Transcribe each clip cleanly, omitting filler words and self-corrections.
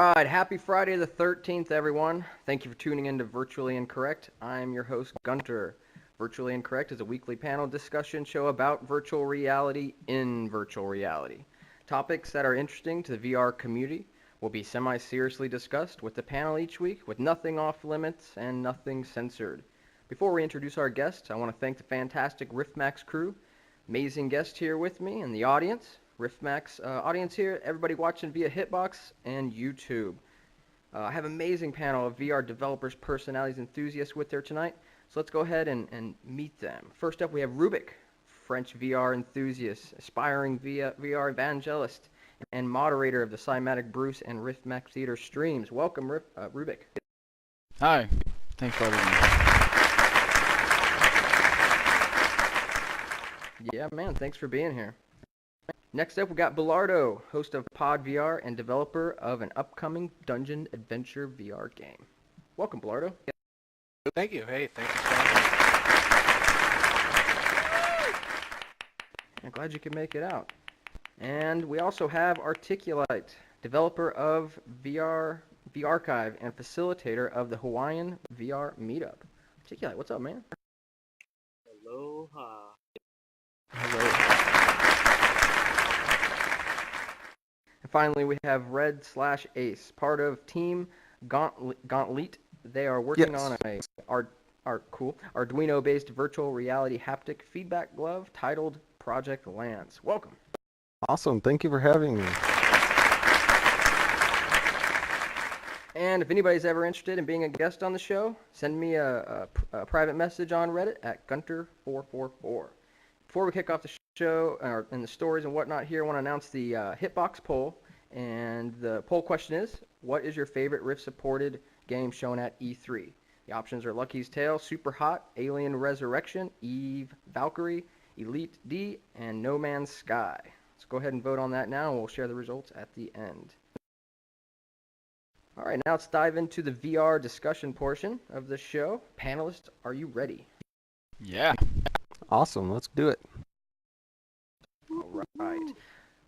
right, happy Friday the 13th, everyone. Thank you for tuning in to Virtually Incorrect. I'm your host, Gunter. Virtually Incorrect is a weekly panel discussion show about virtual reality in virtual reality. Topics that are interesting to the VR community will be semi-seriously discussed with the panel each week, with nothing off limits and nothing censored. Before we introduce our guests, I want to thank the fantastic RiffMax crew. Amazing guest here with me in the audience. RiffMax audience here, everybody watching via Hitbox and YouTube. I have an amazing panel of VR developers, personalities, enthusiasts with there tonight. So let's go ahead and meet them. First up, we have Ruuubick, French VR enthusiast, aspiring VR evangelist, and moderator of the Cymatic Bruce and RiffMax Theater streams. Welcome, Ruuubick. Hi, thanks for having me. Yeah, man, thanks for being here. Next up, we got Bullardo, host of PodVR and developer of an upcoming dungeon adventure VR game. Welcome, Bullardo. Thank you. Hey, thank you for having me. I'm glad you could make it out. And we also have Articulite, developer of VRchive and facilitator of the Hawaiian VR meetup. Articulite, what's up, man? Aloha. And finally, we have RedSlashAce, part of Team Gauntlet. They are working on a cool Arduino-based virtual reality haptic feedback glove titled Project Lance. Welcome. Awesome. Thank you for having me. And if anybody's ever interested in being a guest on the show, send me a private message on Reddit at Gunter444. Before we kick off the show and the stories and whatnot here, I want to announce the Hitbox poll. And the poll question is, what is your favorite Rift-supported game shown at E3? The options are Lucky's Tale, Super Hot, Alien Resurrection, Eve Valkyrie, Elite D, and No Man's Sky. Let's go ahead and vote on that now, and we'll share the results at the end. All right, now let's dive into the VR discussion portion of the show. Panelists, are you ready? Yeah. Awesome, let's do it. All right.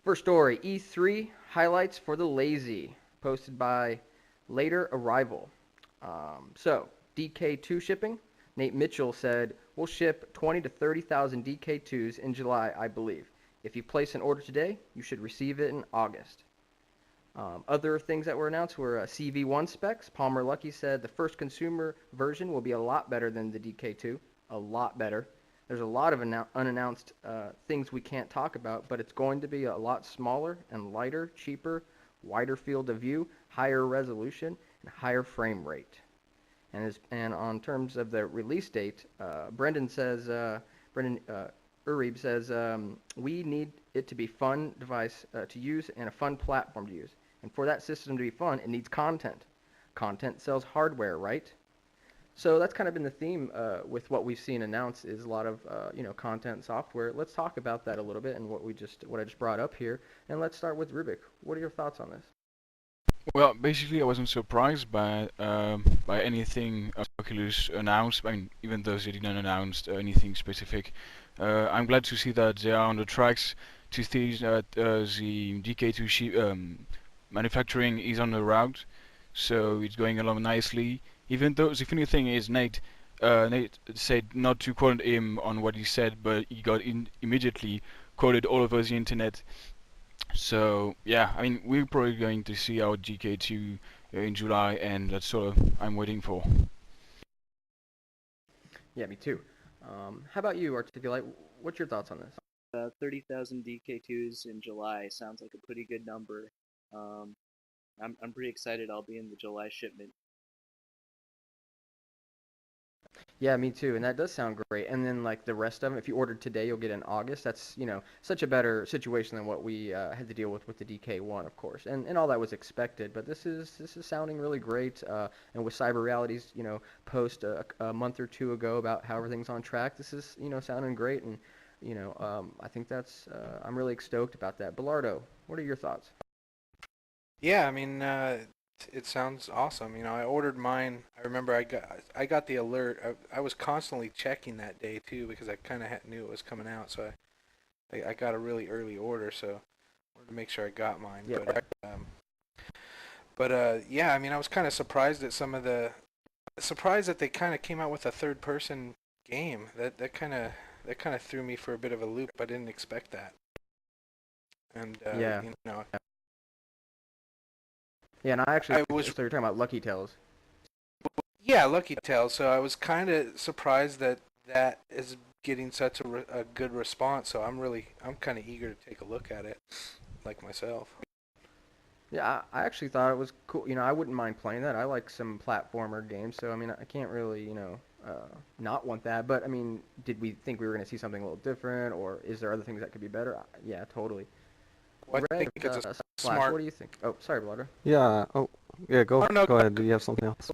First story, E3 highlights for the lazy, posted by Later Arrival. So, DK2 shipping. Nate Mitchell said, we'll ship 20 to 30,000 DK2s in July, I believe. If you place an order today, you should receive it in August. Other things that were announced were CV1 specs. Palmer Luckey said the first consumer version will be a lot better than the DK2. A lot better. There's a lot of unannounced things we can't talk about, but it's going to be a lot smaller and lighter, cheaper, wider field of view, higher resolution, and higher frame rate. And on terms of the release date, Brendan Uribe says, we need it to be fun device to use and a fun platform to use. And for that system to be fun, it needs content. Content sells hardware, right? So that's kind of been the theme with what we've seen announced is a lot of content software. Let's talk about that a little bit and what I just brought up here. And let's start with Ruuubick. What are your thoughts on this? Well, basically, I wasn't surprised by anything Oculus announced. I mean, even though they didn't announce anything specific, I'm glad to see that they are on the tracks. To see that the DK2 manufacturing is on the route, so it's going along nicely. Even though the funny thing is, Nate said not to quote him on what he said, but he got immediately quoted all over the internet. So yeah, I mean, we're probably going to see our GK2 in July, and that's what I'm waiting for. Yeah, me too. How about you, Articulite? What's your thoughts on this? 30,000 DK2s in July sounds like a pretty good number. I'm pretty excited. I'll be in the July shipment. Yeah, me too, and that does sound great. And then like the rest of them, if you ordered today, you'll get in August. That's such a better situation than what we had to deal with the DK1, of course, and all that was expected. But this is sounding really great. And with Cyber Reality's post a month or two ago about how everything's on track, this is sounding great, and I think that's I'm really stoked about that. Bullardo, what are your thoughts? Yeah, I mean, it sounds awesome. I ordered mine. I remember I got the alert. I was constantly checking that day too because I kind of knew it was coming out. So I got a really early order, so I wanted to make sure I got mine. Yeah. But yeah, I mean, I was kind of surprised at surprised that they kind of came out with a third-person game. That kind of threw me for a bit of a loop. I didn't expect that. And Yeah. you know, Yeah, and I actually, I was so you're talking about Lucky Tales. yeah, Lucky Tales. So I was kind of surprised that that is getting such a good response. So I'm kind of eager to take a look at it, like myself. Yeah, I actually thought it was cool. You know, I wouldn't mind playing that. I like some platformer games, so I mean, I can't really, not want that. But I mean, did we think we were going to see something a little different, or is there other things that could be better? Yeah, totally. Well, I Red, think it's a Slash, smart. what do you think? Oh, sorry, Bullardo. Yeah. Oh, yeah. Go. Oh no, Go ahead. Do you have something else?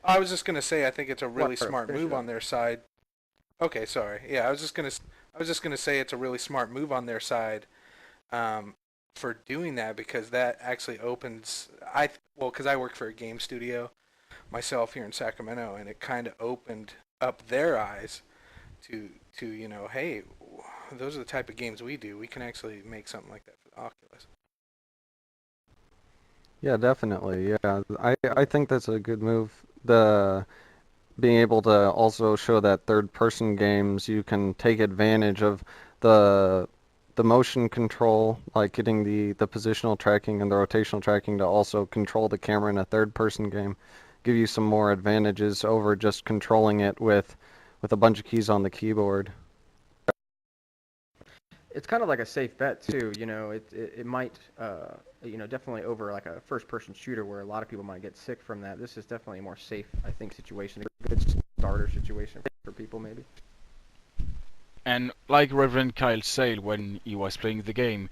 I was just gonna say I think it's a really Bullardo, smart finish it move up. on their side. Okay, sorry. Yeah, I was just gonna say it's a really smart move on their side, for doing that because that actually opens. Because I work for a game studio myself here in Sacramento, and it kind of opened up their eyes to hey, those are the type of games we do. We can actually make something like that for the Oculus. Yeah, definitely. Yeah, I think that's a good move. The being able to also show that third-person games, you can take advantage of the the motion control, like getting the positional tracking and the rotational tracking to also control the camera in a third-person game, give you some more advantages over just controlling it with a bunch of keys on the keyboard. It's kind of like a safe bet too. You know, it might, definitely over like a first-person shooter where a lot of people might get sick from that. This is definitely a more safe, I think, situation. A good starter situation for people maybe. And like Reverend Kyle said when he was playing the game,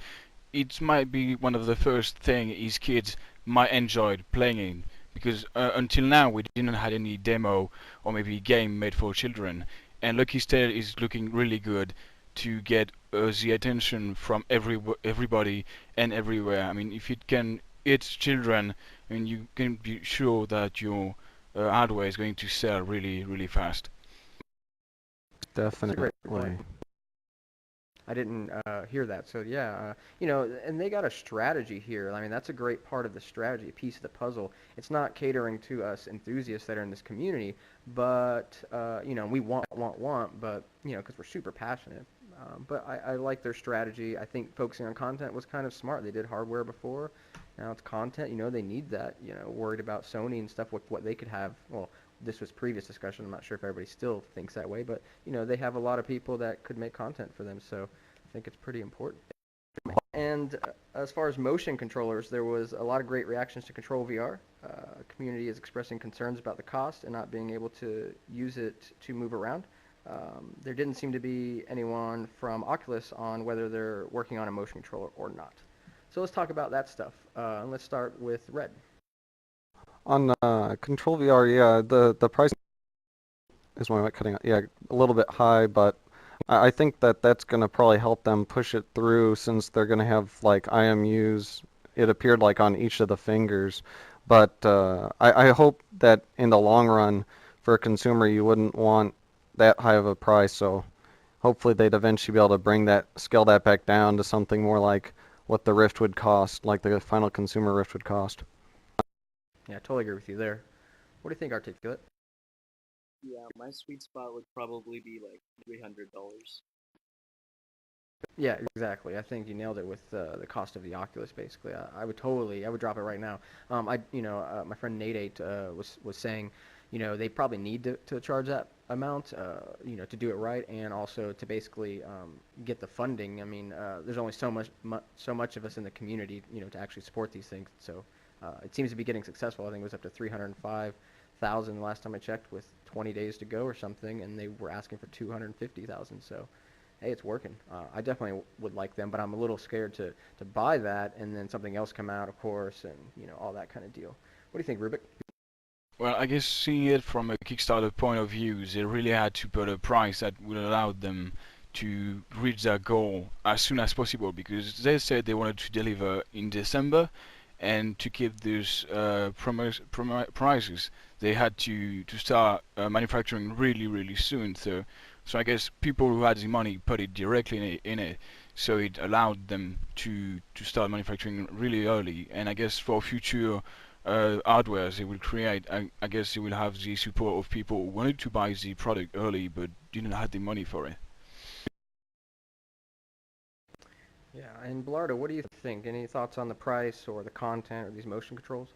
it might be one of the first thing his kids might enjoy playing in, because until now we didn't had any demo or maybe game made for children, and Lucky's Tale is looking really good to get the attention from everybody and everywhere. I mean, if it can hit children, I mean, you can be sure that your hardware is going to sell really, really fast. That's a great Definitely. point. I didn't hear that. So yeah, and they got a strategy here. I mean, that's a great part of the strategy, a piece of the puzzle. It's not catering to us enthusiasts that are in this community, but we want, but because we're super passionate. But I like their strategy. I think focusing on content was kind of smart. They did hardware before. Now it's content. They need that. Worried about Sony and stuff with what they could have. Well, this was previous discussion. I'm not sure if everybody still thinks that way, but they have a lot of people that could make content for them. So I think it's pretty important. And as far as motion controllers, there was a lot of great reactions to Control VR. Community is expressing concerns about the cost and not being able to use it to move around. There didn't seem to be anyone from Oculus on whether they're working on a motion controller or not. So let's talk about that stuff. And let's start with Red. On Control VR, yeah, the price is my mic cutting out. Yeah, a little bit high, but I think that's gonna probably help them push it through since they're gonna have like IMUs. It appeared like on each of the fingers, but I hope that in the long run, for a consumer, you wouldn't want that high of a price. So hopefully they'd eventually be able to scale that back down to something more like what the Rift would cost, like the final consumer Rift would cost. Yeah, I totally agree with you there. What do you think, Articulate? Yeah, my sweet spot would probably be like $300. Yeah, exactly. I think you nailed it with the cost of the Oculus. Basically, I would drop it right now. My friend Nate was saying, they probably need to charge that amount, to do it right, and also to basically get the funding. I mean, there's only so much of us in the community, to actually support these things. So it seems to be getting successful. I think it was up to 305,000 last time I checked, with 20 days to go or something, and they were asking for 250,000. So hey, it's working. I definitely would like them, but I'm a little scared to buy that and then something else come out, of course, and all that kind of deal. What do you think, Ruuubick? Well, I guess seeing it from a Kickstarter point of view, they really had to put a price that would allow them to reach their goal as soon as possible, because they said they wanted to deliver in December, and to keep those prices, they had to start manufacturing really, really soon. So So I guess people who had the money put it directly in it, so it allowed them to start manufacturing really early. And I guess for future hardware they will create, I guess they will have the support of people who wanted to buy the product early but didn't have the money for it. Yeah, and Bullardo, what do you think? Any thoughts on the price or the content or these motion controls?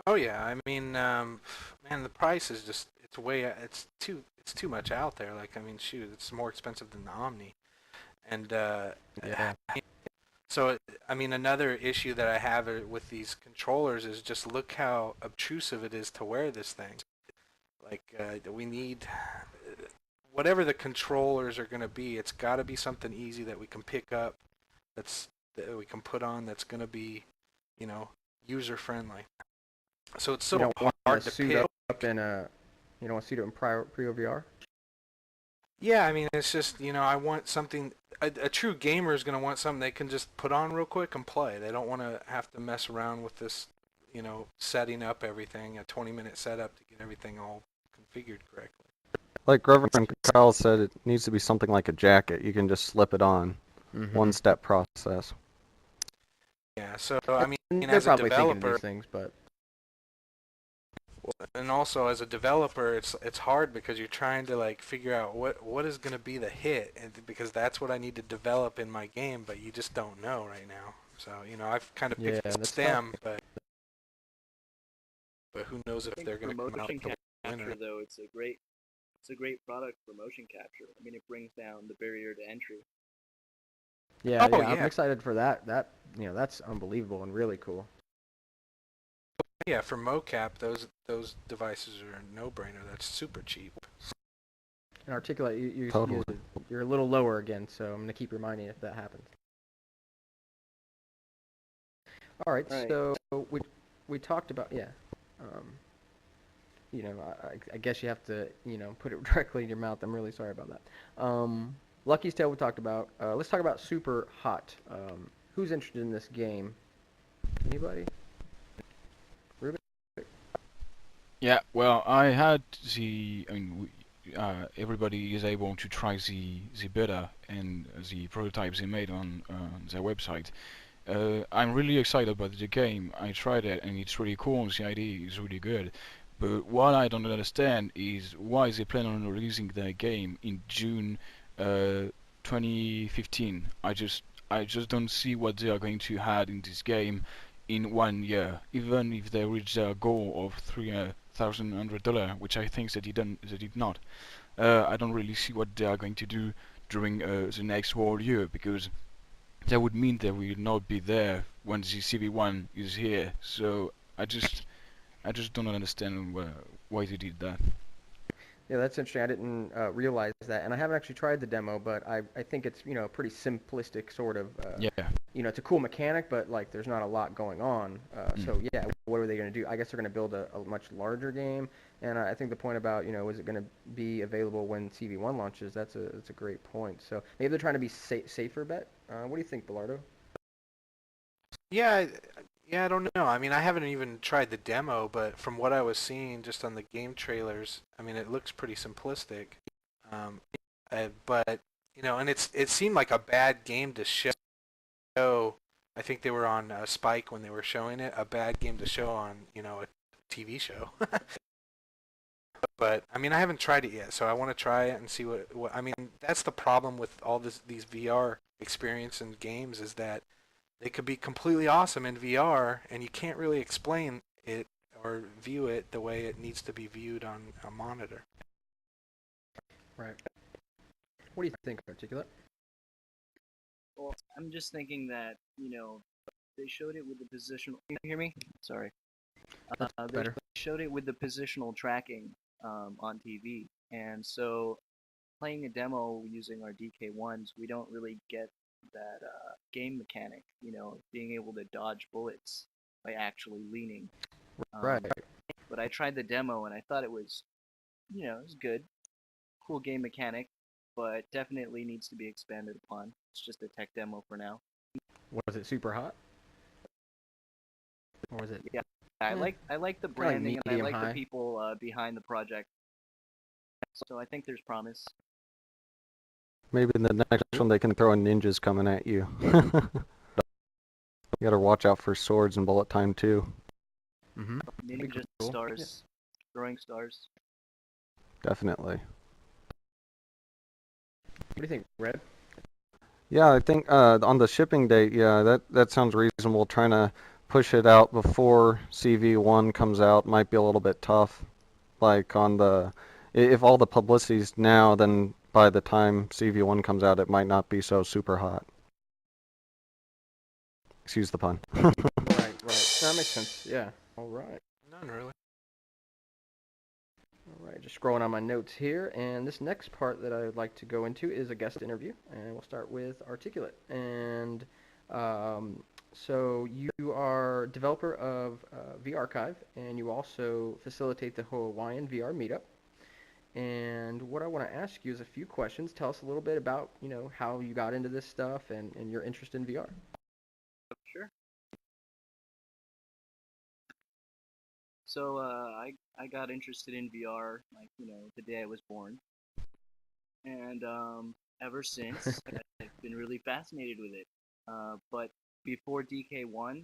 Oh yeah, I mean, man, the price is just it's too much out there. Like, I mean, shoot, it's more expensive than the Omni, and Yeah. so I mean, another issue that I have with these controllers is just look how obtrusive it is to wear this thing. Like, we need whatever the controllers are going to be. It's got to be something easy that we can pick up, that we can put on. That's going to be, you know, user friendly. So it's You so don't want hard to to suit pick. up in a, you don't want to suit up in ProVR? Yeah, I mean, it's just, you know, I want something, a true gamer is going to want something they can just put on real quick and play. They don't want to have to mess around with this, you know, setting up everything, a 20-minute setup to get everything all configured correctly. Like Grover and Kyle said, it needs to be something like a jacket. You can just slip it on. Mm-hmm. One-step process. Yeah, so, I mean, They're as a probably thinking of developer, these things, but and also as a developer, it's hard because you're trying to like figure out what is going to be the hit, and because that's what I need to develop in my game, but you just don't know right now. So, you know, I've kind of yeah, picked that's STEM, but who knows I if think they're for going to come out motion with a winner. capture, though, it's a great product for motion capture. I mean, it brings down the barrier to entry. yeah, Oh, yeah, I'm yeah. excited for that. You know, that's unbelievable and really cool. Yeah, for mocap, those devices are a no-brainer. That's super cheap. And Articulite, Totally. you're a little lower again, so I'm gonna keep reminding you if that happens. All right, All right. so we talked about you know, I guess you have to, you know, put it directly in your mouth. I'm really sorry about that. Lucky's Tale we talked about. Let's talk about Super Hot. Who's interested in this game? Anybody? Ruuubick? Yeah, well, I had I mean, everybody is able to try the beta and the prototypes they made on their website. I'm really excited about the game. I tried it and it's really cool. The idea is really good. But what I don't understand is why they plan on releasing their game in June 2015. I just don't see what they are going to add in this game in 1 year, even if they reach their goal of $3,100, which I think they did not. I don't really see what they are going to do during the next whole year, because that would mean they will not be there when the CV1 is here. So I just don't understand why they did that. Yeah, that's interesting. I didn't realize that, and I haven't actually tried the demo, but I think it's, you know, a pretty simplistic sort of. Yeah. You know, it's a cool mechanic, but like there's not a lot going on. So yeah, what are they going to do? I guess they're going to build a much larger game, and I think the point about, you know, is it going to be available when CV1 launches? That's a great point. So maybe they're trying to be safer bet. What do you think, Bullardo? Yeah, I don't know. I mean, I haven't even tried the demo, but from what I was seeing just on the game trailers, I mean, it looks pretty simplistic. But you know, and it seemed like a bad game to show. I think they were on Spike when they were showing it. A bad game to show on, you know, a TV show. But I mean, I haven't tried it yet, so I want to try it and see what. I mean, that's the problem with all these VR experience and games, is that they could be completely awesome in VR, and you can't really explain it or view it the way it needs to be viewed on a monitor. Right. What do you think, Articulate? Well, I'm just thinking that, you know, they showed it with the positional. Can you hear me? Sorry. They better. showed it with the positional tracking on TV, and so playing a demo using our DK1s, we don't really get that game mechanic, you know, being able to dodge bullets by actually leaning. Right. But I tried the demo and I thought it was, you know, it was good, cool game mechanic, but definitely needs to be expanded upon. It's just a tech demo for now. Was it Super Hot? Or was it? Yeah, I like the branding, and I medium like high. the people behind the project. So I think there's promise. Maybe in the next one they can throw in ninjas coming at you. You gotta watch out for swords and bullet time too. Mm-hmm. Ninja cool. stars, throwing stars. Definitely. What do you think, Red? Yeah, I think on the shipping date, yeah, that sounds reasonable. Trying to push it out before CV1 comes out might be a little bit tough. Like on the, if all the publicity's now, then by the time CV1 comes out, it might not be so super hot. Excuse the pun. Right. That makes sense. Yeah. All right. None really. All right. Just scrolling on my notes here, and this next part that I'd like to go into is a guest interview, and we'll start with Articulite. And so you are developer of VRchive, and you also facilitate the Hawaiian VR meetup. And what I want to ask you is a few questions. Tell us a little bit about, how you got into this stuff and your interest in VR. Sure. So I got interested in VR like the day I was born, and ever since I've been really fascinated with it. But before DK1,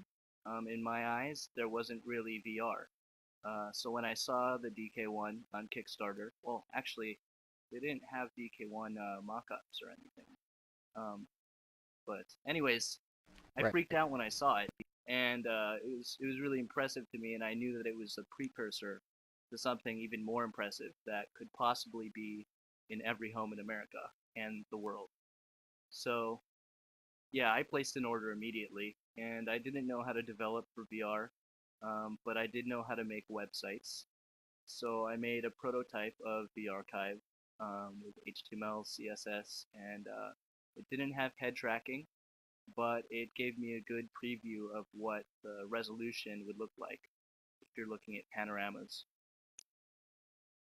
in my eyes, there wasn't really VR. So when I saw the DK1 on Kickstarter, well, actually, they didn't have DK1 mock-ups or anything. But anyways, I Right. freaked out when I saw it, and it was really impressive to me, and I knew that it was a precursor to something even more impressive that could possibly be in every home in America and the world. So yeah, I placed an order immediately, and I didn't know how to develop for VR, but I did know how to make websites. So I made a prototype of VRchive with HTML, CSS, and it didn't have head tracking, but it gave me a good preview of what the resolution would look like if you're looking at panoramas.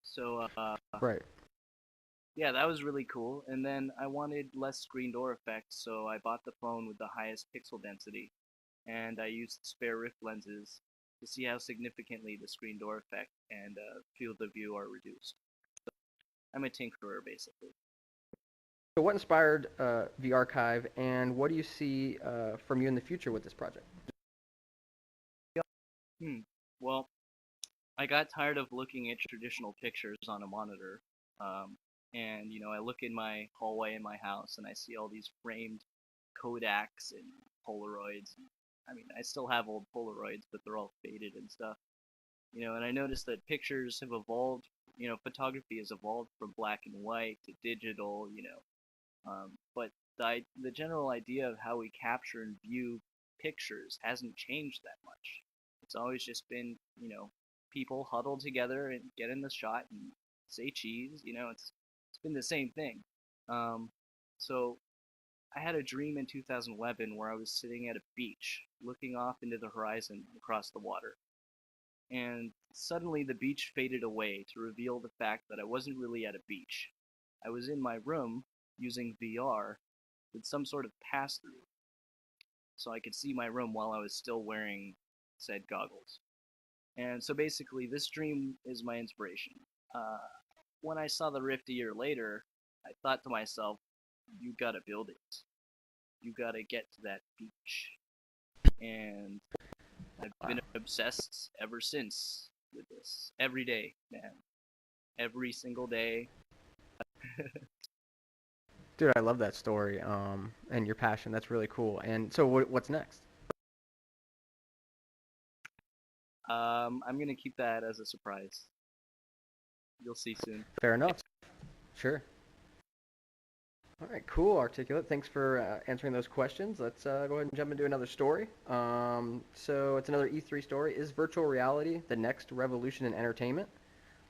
So Right. yeah, that was really cool. And then I wanted less screen door effects, so I bought the phone with the highest pixel density, and I used spare rift lenses to see how significantly the screen door effect and field of view are reduced. So I'm a tinkerer, basically. So what inspired VRchive, and what do you see from you in the future with this project? Well, I got tired of looking at traditional pictures on a monitor, and I look in my hallway in my house and I see all these framed Kodaks and Polaroids. I mean, I still have old Polaroids, but they're all faded and stuff. And I noticed that pictures have evolved. Photography has evolved from black and white to digital. But the general idea of how we capture and view pictures hasn't changed that much. It's always just been, people huddle together and get in the shot and say cheese. It's been the same thing. So I had a dream in 2011 where I was sitting at a beach, looking off into the horizon across the water. And suddenly the beach faded away to reveal the fact that I wasn't really at a beach. I was in my room using VR with some sort of pass-through, so I could see my room while I was still wearing said goggles. And so basically, this dream is my inspiration. When I saw the Rift a year later, I thought to myself, you gotta build it. You gotta get to that beach. And I've been obsessed ever since with this. Every day, man. Every single day. Dude, I love that story and your passion. That's really cool. And so what's next? I'm gonna keep that as a surprise. You'll see soon. Fair enough. Sure. All right, cool, Articulate. Thanks for answering those questions. Let's go ahead and jump into another story. So it's another E3 story. Is virtual reality the next revolution in entertainment?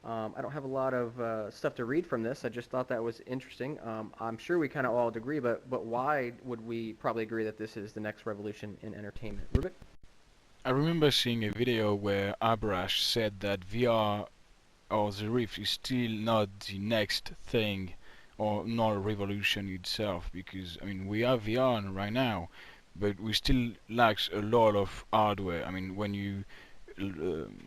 I don't have a lot of stuff to read from this. I just thought that was interesting. I'm sure we kind of all agree, but why would we probably agree that this is the next revolution in entertainment? Ruuubick? I remember seeing a video where Abrash said that VR or the Rift is still not the next thing or not a revolution itself, because I mean we have VR right now, but we still lacks a lot of hardware. I mean when you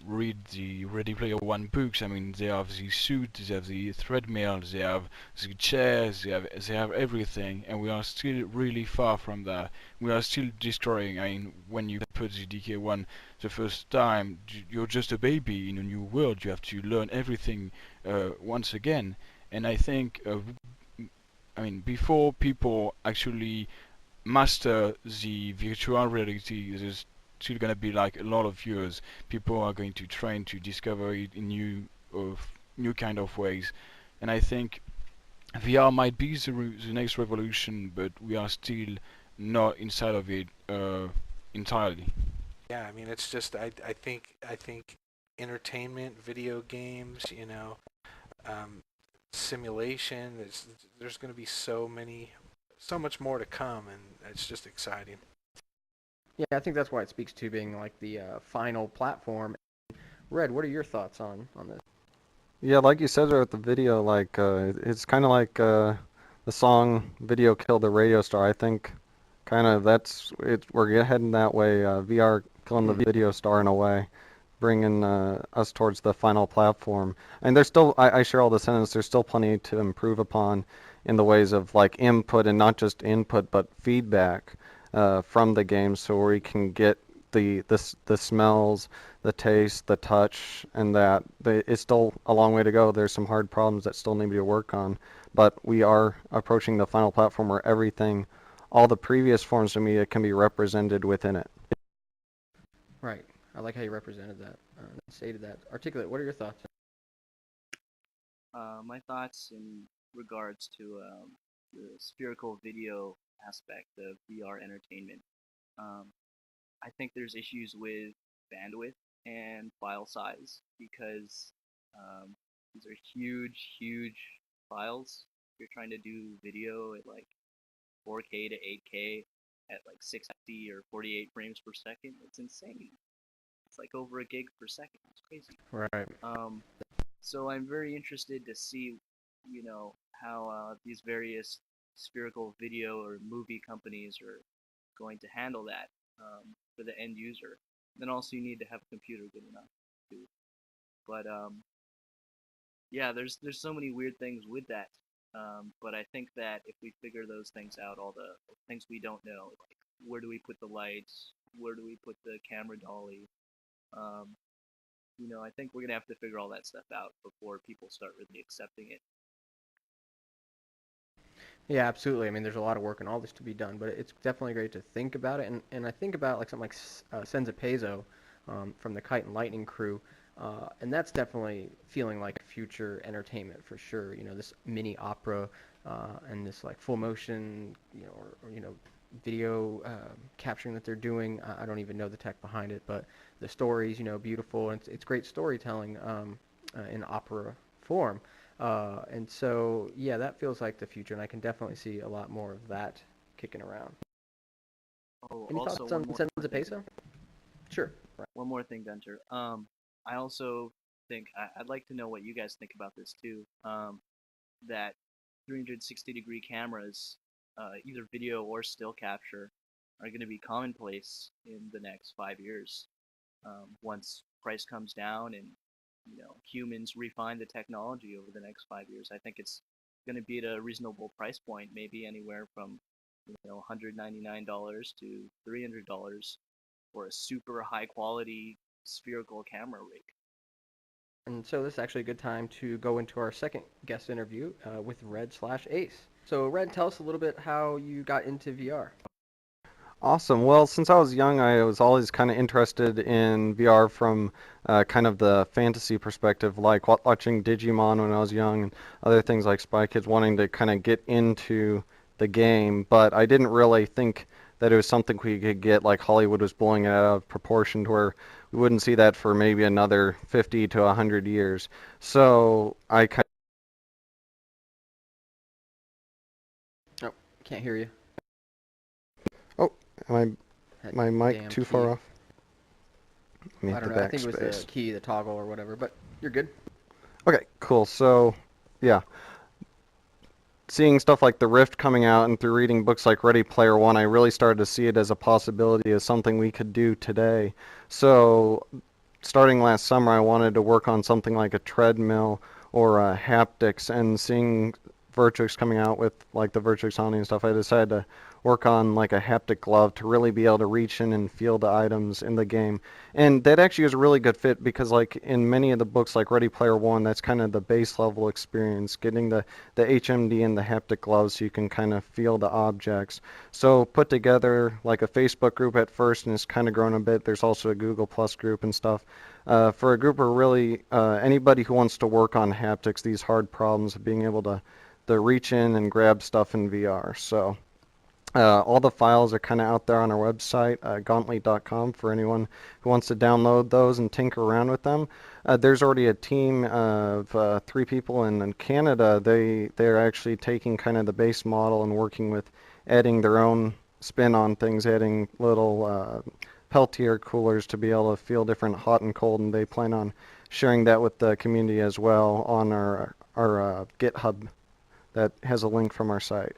read the Ready Player One books. I mean, they have the suit, they have the treadmill, they have the chairs, they have everything, and we are still really far from that. We are still destroying. I mean, when you put the DK1 the first time, you're just a baby in a new world. You have to learn everything once again. And I think, I mean, before people actually master the virtual reality, there's still gonna be like a lot of years. People are going to try to discover it in new kind of ways, and I think VR might be the next revolution, but we are still not inside of it entirely. Yeah, I mean, it's just I think entertainment, video games, simulation. There's going to be so much more to come, and it's just exciting. Yeah, I think that's why it speaks to being like the final platform. Red, what are your thoughts on this? Yeah, like you said there at the video, like it's kind of like the song "Video Killed the Radio Star." I think kind of that's it. We're heading that way. VR killing the video star in a way, bringing us towards the final platform. And there's still, I share all the sentiments. There's still plenty to improve upon in the ways of like input, and not just input but feedback from the game, so we can get the smells, the taste, the touch, and that. It's still a long way to go. There's some hard problems that still need to work on, but we are approaching the final platform where everything, all the previous forms of media, can be represented within it. Right. I like how you represented that, stated that. Articulate, what are your thoughts? My thoughts in regards to the spherical video aspect of VR entertainment. Um, I think there's issues with bandwidth and file size because these are huge files. If you're trying to do video at like 4K to 8K at like 60 or 48 frames per second, it's insane. It's like over a gig per second. It's crazy. Right. So I'm very interested to see, how these various spherical video or movie companies are going to handle that for the end user. Then also you need to have a computer good enough too. But yeah, there's so many weird things with that. But I think that if we figure those things out, all the things we don't know, like where do we put the lights, where do we put the camera dolly, I think we're gonna have to figure all that stuff out before people start really accepting it. Yeah, absolutely. I mean, there's a lot of work and all this to be done, but it's definitely great to think about it. And I think about like something like Senza Peso from the Kite and Lightning crew, and that's definitely feeling like future entertainment for sure. This mini opera and this like full motion, or video capturing that they're doing. I don't even know the tech behind it, but the stories, beautiful, and it's great storytelling in opera form. And so, yeah, that feels like the future, and I can definitely see a lot more of that kicking around. Oh, Any also thoughts on one more Senza thing. Peso? Sure. Right. One more thing, Gunter. I also think I'd like to know what you guys think about this too. That 360-degree cameras, either video or still capture, are going to be commonplace in the next 5 years. Once price comes down and humans refine the technology over the next 5 years, I think it's going to be at a reasonable price point, maybe anywhere from $199 to $300 for a super high quality spherical camera rig. And so this is actually a good time to go into our second guest interview with RedSlashAce. So, Red, tell us a little bit how you got into VR. Awesome. Well, since I was young, I was always kind of interested in VR from kind of the fantasy perspective, like watching Digimon when I was young, and other things like Spy Kids, wanting to kind of get into the game. But I didn't really think that it was something we could get, like Hollywood was blowing it out of proportion, to where we wouldn't see that for maybe another 50 to 100 years. So I kind Oh, can't hear you. Am That my mic damn too key. far off? Let me I hit don't the know. I think it was backspace. the key, the toggle, or whatever. But you're good. Okay, cool. So, yeah. Seeing stuff like the Rift coming out, and through reading books like Ready Player One, I really started to see it as a possibility, as something we could do today. So starting last summer, I wanted to work on something like a treadmill or haptics, and seeing VRchive coming out with like the VRchive Omni and stuff, I decided to work on like a haptic glove to really be able to reach in and feel the items in the game. And that actually was a really good fit because like in many of the books like Ready Player One, that's kind of the base level experience, getting the HMD and the haptic gloves so you can kind of feel the objects. So put together like a Facebook group at first, and it's kind of grown a bit. There's also a Google Plus group and stuff. For a group of really anybody who wants to work on haptics, these hard problems of being able to reach in and grab stuff in VR. So all the files are kind of out there on our website, gauntlet.com, for anyone who wants to download those and tinker around with them. There's already a team of 3 people in Canada. They're actually taking kind of the base model and working with adding their own spin on things, adding little Peltier coolers to be able to feel different hot and cold, and they plan on sharing that with the community as well on our GitHub that has a link from our site.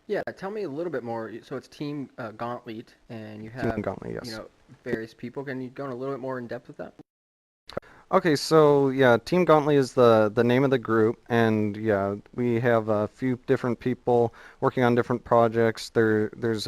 Yeah, tell me a little bit more. So it's Team Gauntlet, and you have Team Gauntlet, yes. various people. Can you go in a little bit more in depth with that? Okay, so yeah, Team Gauntlet is the name of the group, and yeah, we have a few different people working on different projects. There's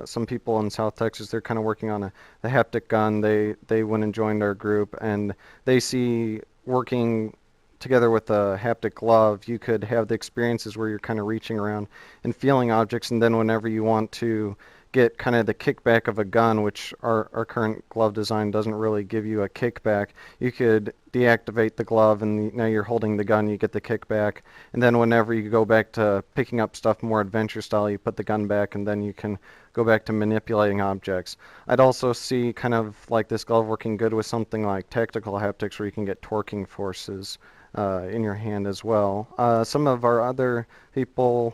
some people in South Texas. They're kind of working on the haptic gun. They went and joined our group, and they see working together with a haptic glove, you could have the experiences where you're kind of reaching around and feeling objects, and then whenever you want to get kind of the kickback of a gun, which our current glove design doesn't really give you a kickback, you could deactivate the glove and now you're holding the gun, you get the kickback, and then whenever you go back to picking up stuff more adventure style, you put the gun back and then you can go back to manipulating objects. I'd also see kind of like this glove working good with something like tactical haptics where you can get torquing forces in your hand as well. Some of our other people,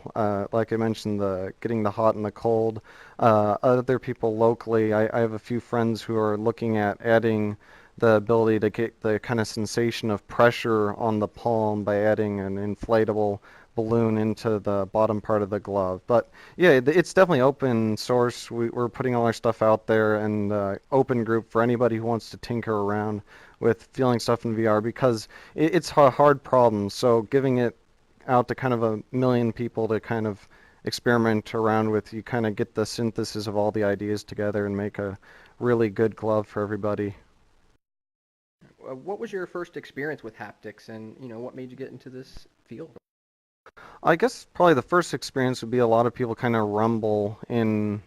like I mentioned, getting the hot and the cold. Other people locally, I have a few friends who are looking at adding the ability to get the kind of sensation of pressure on the palm by adding an inflatable balloon into the bottom part of the glove. But yeah, it's definitely open source. We're putting all our stuff out there, and open group for anybody who wants to tinker around with feeling stuff in VR, because it's a hard problem. So giving it out to kind of a million people to kind of experiment around with, you kind of get the synthesis of all the ideas together and make a really good glove for everybody. What was your first experience with haptics, and what made you get into this field? I guess probably the first experience would be a lot of people kind of rumble in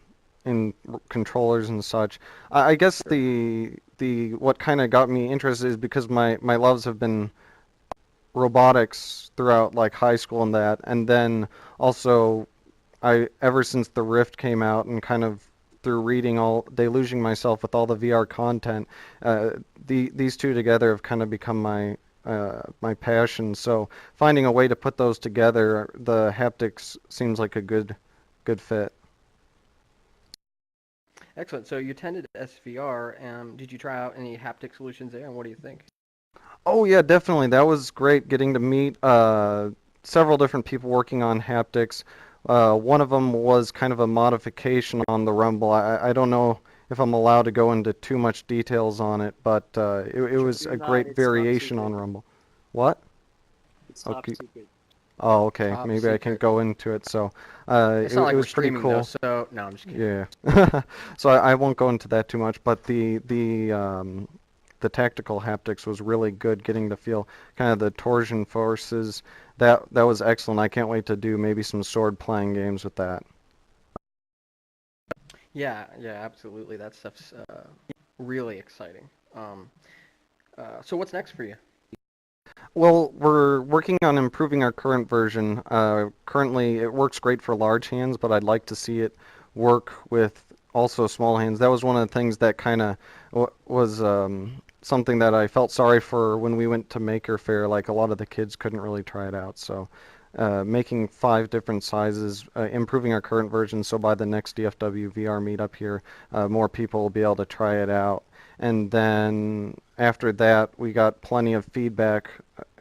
controllers and such. I guess the what kind of got me interested is because my loves have been robotics throughout like high school and that, and then also ever since the Rift came out and kind of through reading deluging myself with all the VR content, these two together have kind of become my passion. So finding a way to put those together, the haptics seems like a good fit. Excellent. So you attended SVR, and did you try out any haptic solutions there, and what do you think? Oh yeah, definitely. That was great getting to meet several different people working on haptics. One of them was kind of a modification on the Rumble. I don't know if I'm allowed to go into too much details on it, but it was a great variation on Rumble. What? It's top secret. Oh, okay. Top Maybe I can't secret. go into it. So It's not like it we're was pretty streaming, cool. though, so no, I'm just kidding. Yeah. So I won't go into that too much, but the tactical haptics was really good, getting to feel kind of the torsion forces. That was excellent. I can't wait to do maybe some sword playing games with that. Yeah, absolutely. That stuff's really exciting. So what's next for you? Well, we're working on improving our current version. Currently, it works great for large hands, but I'd like to see it work with also small hands. That was one of the things that kind of was something that I felt sorry for when we went to Maker Faire. Like a lot of the kids couldn't really try it out. So making 5 different sizes, improving our current version, so by the next DFW VR meetup here, more people will be able to try it out. And then after that, we got plenty of feedback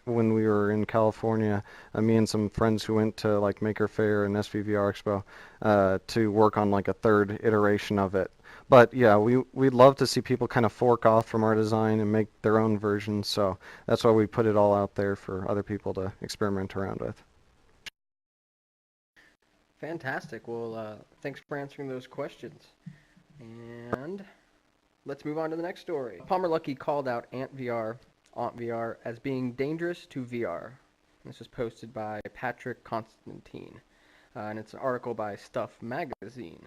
when we were in California. Me and some friends who went to like Maker Faire and SVVR Expo to work on like a 3rd iteration of it. But yeah, we'd love to see people kind of fork off from our design and make their own versions. So that's why we put it all out there for other people to experiment around with. Fantastic. Well, thanks for answering those questions. And let's move on to the next story. Palmer Luckey called out ANTVR as being dangerous to VR. This was posted by Patrick Constantine, and it's an article by Stuff Magazine.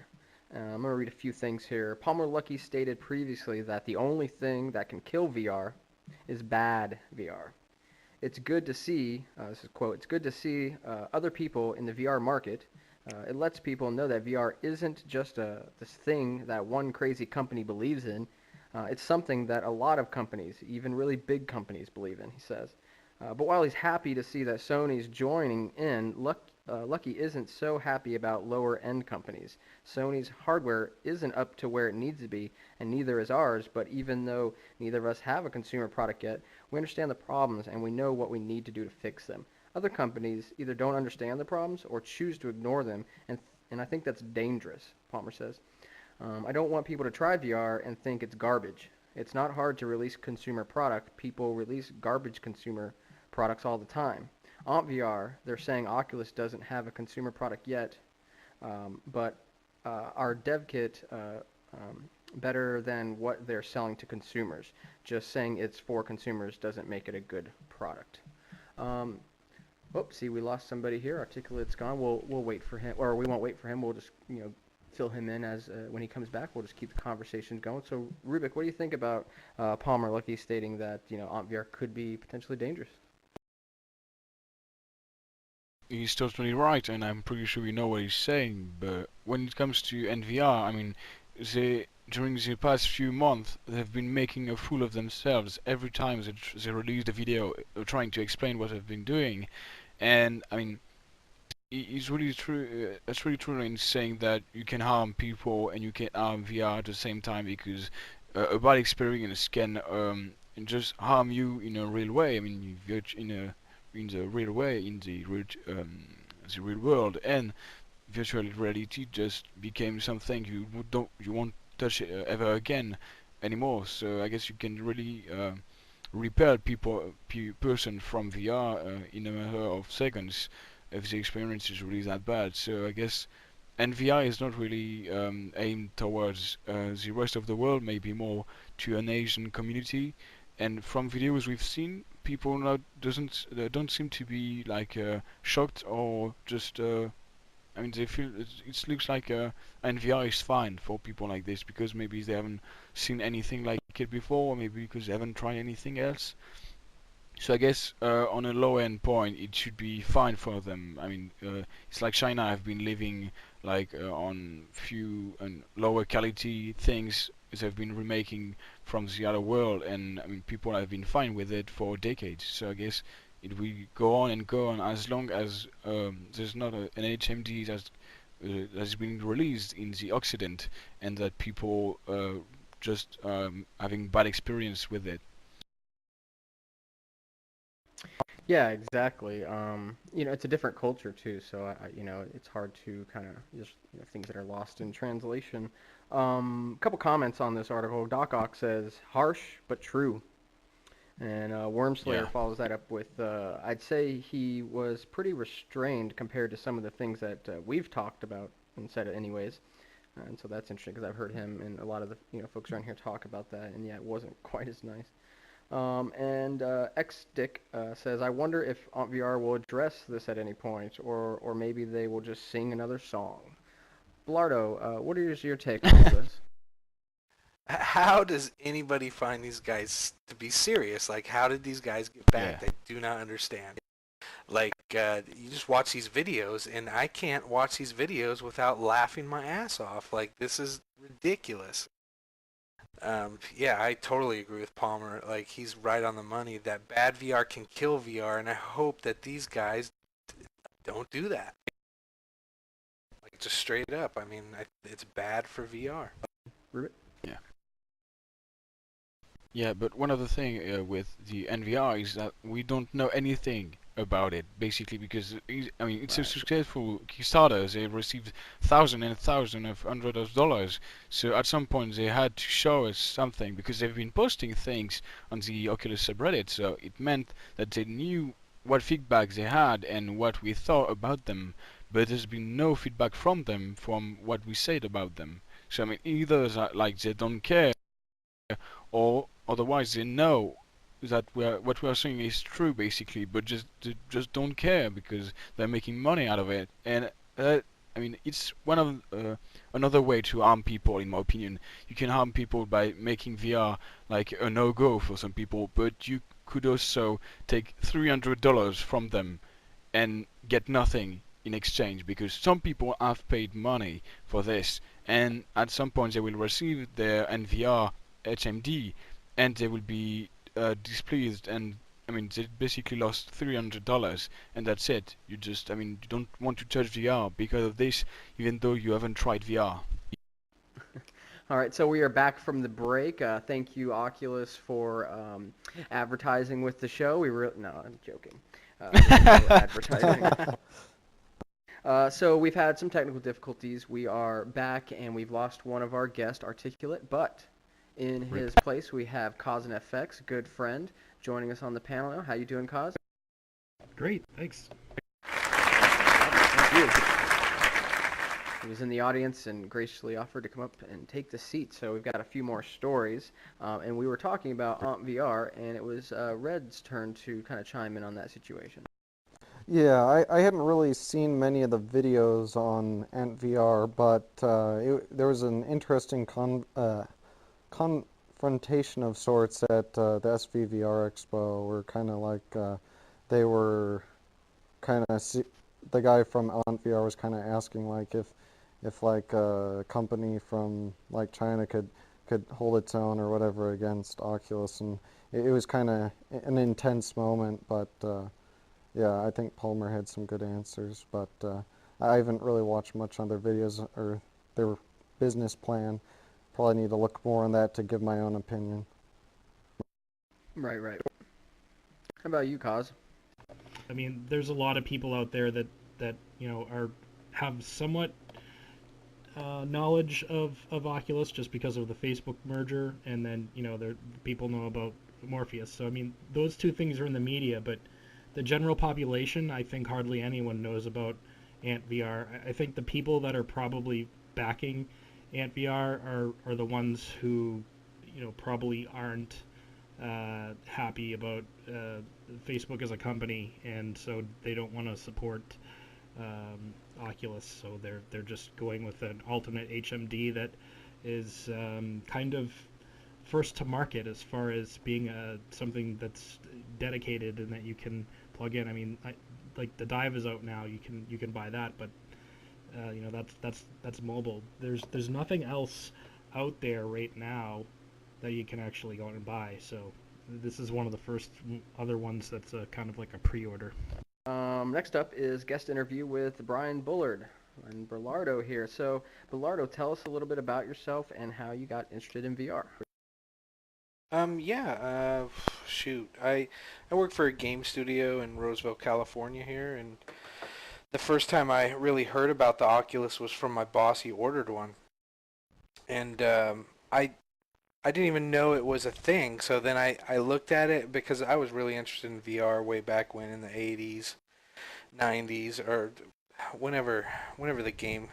I'm going to read a few things here. Palmer Luckey stated previously that the only thing that can kill VR is bad VR. It's good to see, this is a quote, it's good to see other people in the VR market. It lets people know that VR isn't just this thing that one crazy company believes in. It's something that a lot of companies, even really big companies, believe in, he says. But while he's happy to see that Sony's joining in, Luckey isn't so happy about lower-end companies. Sony's hardware isn't up to where it needs to be, and neither is ours, but even though neither of us have a consumer product yet, we understand the problems and we know what we need to do to fix them. Other companies either don't understand the problems or choose to ignore them, and I think that's dangerous, Palmer says. I don't want people to try VR and think it's garbage. It's not hard to release consumer product. People release garbage consumer products all the time. ANTVR, they're saying Oculus doesn't have a consumer product yet, but our dev kit better than what they're selling to consumers. Just saying it's for consumers doesn't make it a good product. See, we lost somebody here. Articulate's gone. We'll wait for him, or we won't wait for him. We'll just fill him in as when he comes back. We'll just keep the conversation going. So, Ruuubick, what do you think about Palmer Luckey stating that ANTVR could be potentially dangerous? He's totally right, and I'm pretty sure we know what he's saying. But when it comes to NVR, I mean, during the past few months, they've been making a fool of themselves every time they released a video trying to explain what they've been doing. And I mean, it's really true. It's really true in saying that you can harm people and you can harm VR at the same time, because a bad experience can just harm you in a real way. I mean, in the real way, in the real world, and virtual reality just became something you won't touch it ever again anymore. So I guess you can really repel person from VR in a matter of seconds if the experience is really that bad. So I guess NVR is not really aimed towards the rest of the world, maybe more to an Asian community. And from videos we've seen, people don't seem to be like shocked or just. I mean, they feel it looks like NVR is fine for people like this, because maybe they haven't seen anything like it before, or maybe because they haven't tried anything else. So I guess on a low-end point, it should be fine for them. I mean, it's like China have been living like on few and lower quality things they've been remaking from the other world, and I mean, people have been fine with it for decades. So I guess it will go on and go on as long as there's not an HMD that's been released in the Occident, and that people just having bad experience with it. Yeah, exactly. It's a different culture too, so it's hard to kind of just things that are lost in translation. Couple comments on this article. Doc Ock says harsh but true, and Wormslayer follows that up with I'd say he was pretty restrained compared to some of the things that we've talked about and said anyways. And so that's interesting because I've heard him and a lot of the folks around here talk about that, and yeah, it wasn't quite as nice. And XDick says, I wonder if ANTVR will address this at any point, or maybe they will just sing another song. Bullardo, what is your take on all this? How does anybody find these guys to be serious? Like, how did these guys get back? Yeah. I do not understand. Like, you just watch these videos, and I can't watch these videos without laughing my ass off. Like, this is ridiculous. Yeah, I totally agree with Palmer. Like, he's right on the money that bad VR can kill VR, and I hope that these guys don't do that. Like, just straight up. I mean, it's bad for VR. Yeah. Yeah, but one other thing with the NVR is that we don't know anything about it, basically, because I mean it's a Right. successful Kickstarter. They received thousands and thousands of hundreds of dollars. So at some point they had to show us something because they've been posting things on the Oculus subreddit. So it meant that they knew what feedback they had and what we thought about them. But there's been no feedback from them from what we said about them. So I mean either that, like they don't care, or otherwise they know that what we are saying is true basically, but just don't care because they're making money out of it. And I mean, it's one of another way to harm people, in my opinion. You can harm people by making VR like a no-go for some people, but you could also take $300 from them and get nothing in exchange, because some people have paid money for this, and at some point they will receive their NVR HMD, and they will be displeased, and I mean they basically lost $300, and that's it. I mean, you don't want to touch VR because of this, even though you haven't tried VR. All right, so we are back from the break. Thank you, Oculus, for advertising with the show. No, I'm joking. There's no advertising. So we've had some technical difficulties. We are back, and we've lost one of our guests, Articulite, but in his place we have Coznefx, good friend, joining us on the panel now. How you doing, Coz? Great, thanks. Thank you. He was in the audience and graciously offered to come up and take the seat. So we've got a few more stories, and we were talking about ANTVR, and it was Red's turn to kind of chime in on that situation. Yeah, I hadn't really seen many of the videos on ANTVR, but there was an interesting confrontation of sorts at the SVVR Expo, where kind of like they were kind of the guy from ANTVR was kind of asking like if like a company from like China could hold its own or whatever against Oculus, and it was kind of an intense moment, but yeah, I think Palmer had some good answers, but I haven't really watched much on their videos or their business plan. Probably need to look more on that to give my own opinion. Right. How about you, Coz? I mean, there's a lot of people out there that you know have somewhat knowledge of Oculus just because of the Facebook merger, and then you know people know about Morpheus. So I mean, those two things are in the media, but the general population, I think hardly anyone knows about ANTVR. I think the people that are probably backing ANTVR are the ones who, you know, probably aren't happy about Facebook as a company, and so they don't want to support Oculus. So they're just going with an alternate HMD that is kind of first to market as far as being something that's dedicated and that you can plug in. I mean, like the Dive is out now. You can buy that, but you know that's mobile. There's nothing else out there right now that you can actually go out and buy. So this is one of the first other ones that's kind of like a pre-order. Next up is guest interview with Brian Bullard and Bullardo here. So Bullardo, tell us a little bit about yourself and how you got interested in VR. Shoot. I work for a game studio in Roseville, California here, and the first time I really heard about the Oculus was from my boss. He ordered one, and I didn't even know it was a thing. So then I looked at it because I was really interested in VR way back when in the 80s, 90s, or whenever the game.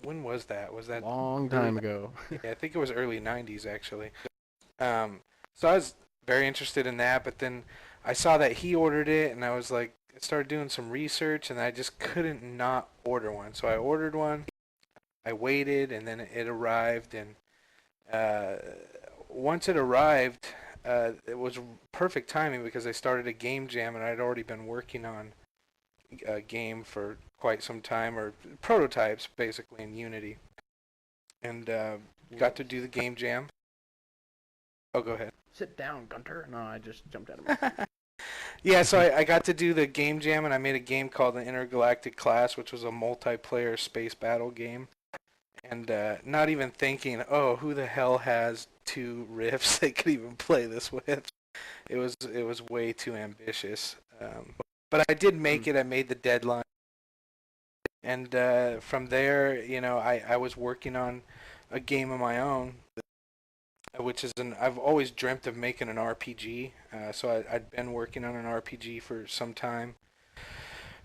When was that? Was that Long time ago? Yeah, I think it was early 90s actually. So I was very interested in that, but then I saw that he ordered it, and I was like, I started doing some research, and I just couldn't not order one. So I ordered one, I waited, and then it arrived, and once it arrived, it was perfect timing because I started a game jam, and I'd already been working on a game for quite some time, or prototypes basically in Unity, and got to do the game jam. Oh, go ahead. Sit down, Gunter. No, I just jumped out of my... Yeah, so I got to do the game jam, and I made a game called the Intergalactic Class, which was a multiplayer space battle game. And not even thinking, oh, who the hell has two riffs they could even play this with? It was way too ambitious. but I did make it. I made the deadline, and from there, I was working on a game of my own, which is I've always dreamt of making an RPG. So I'd been working on an RPG for some time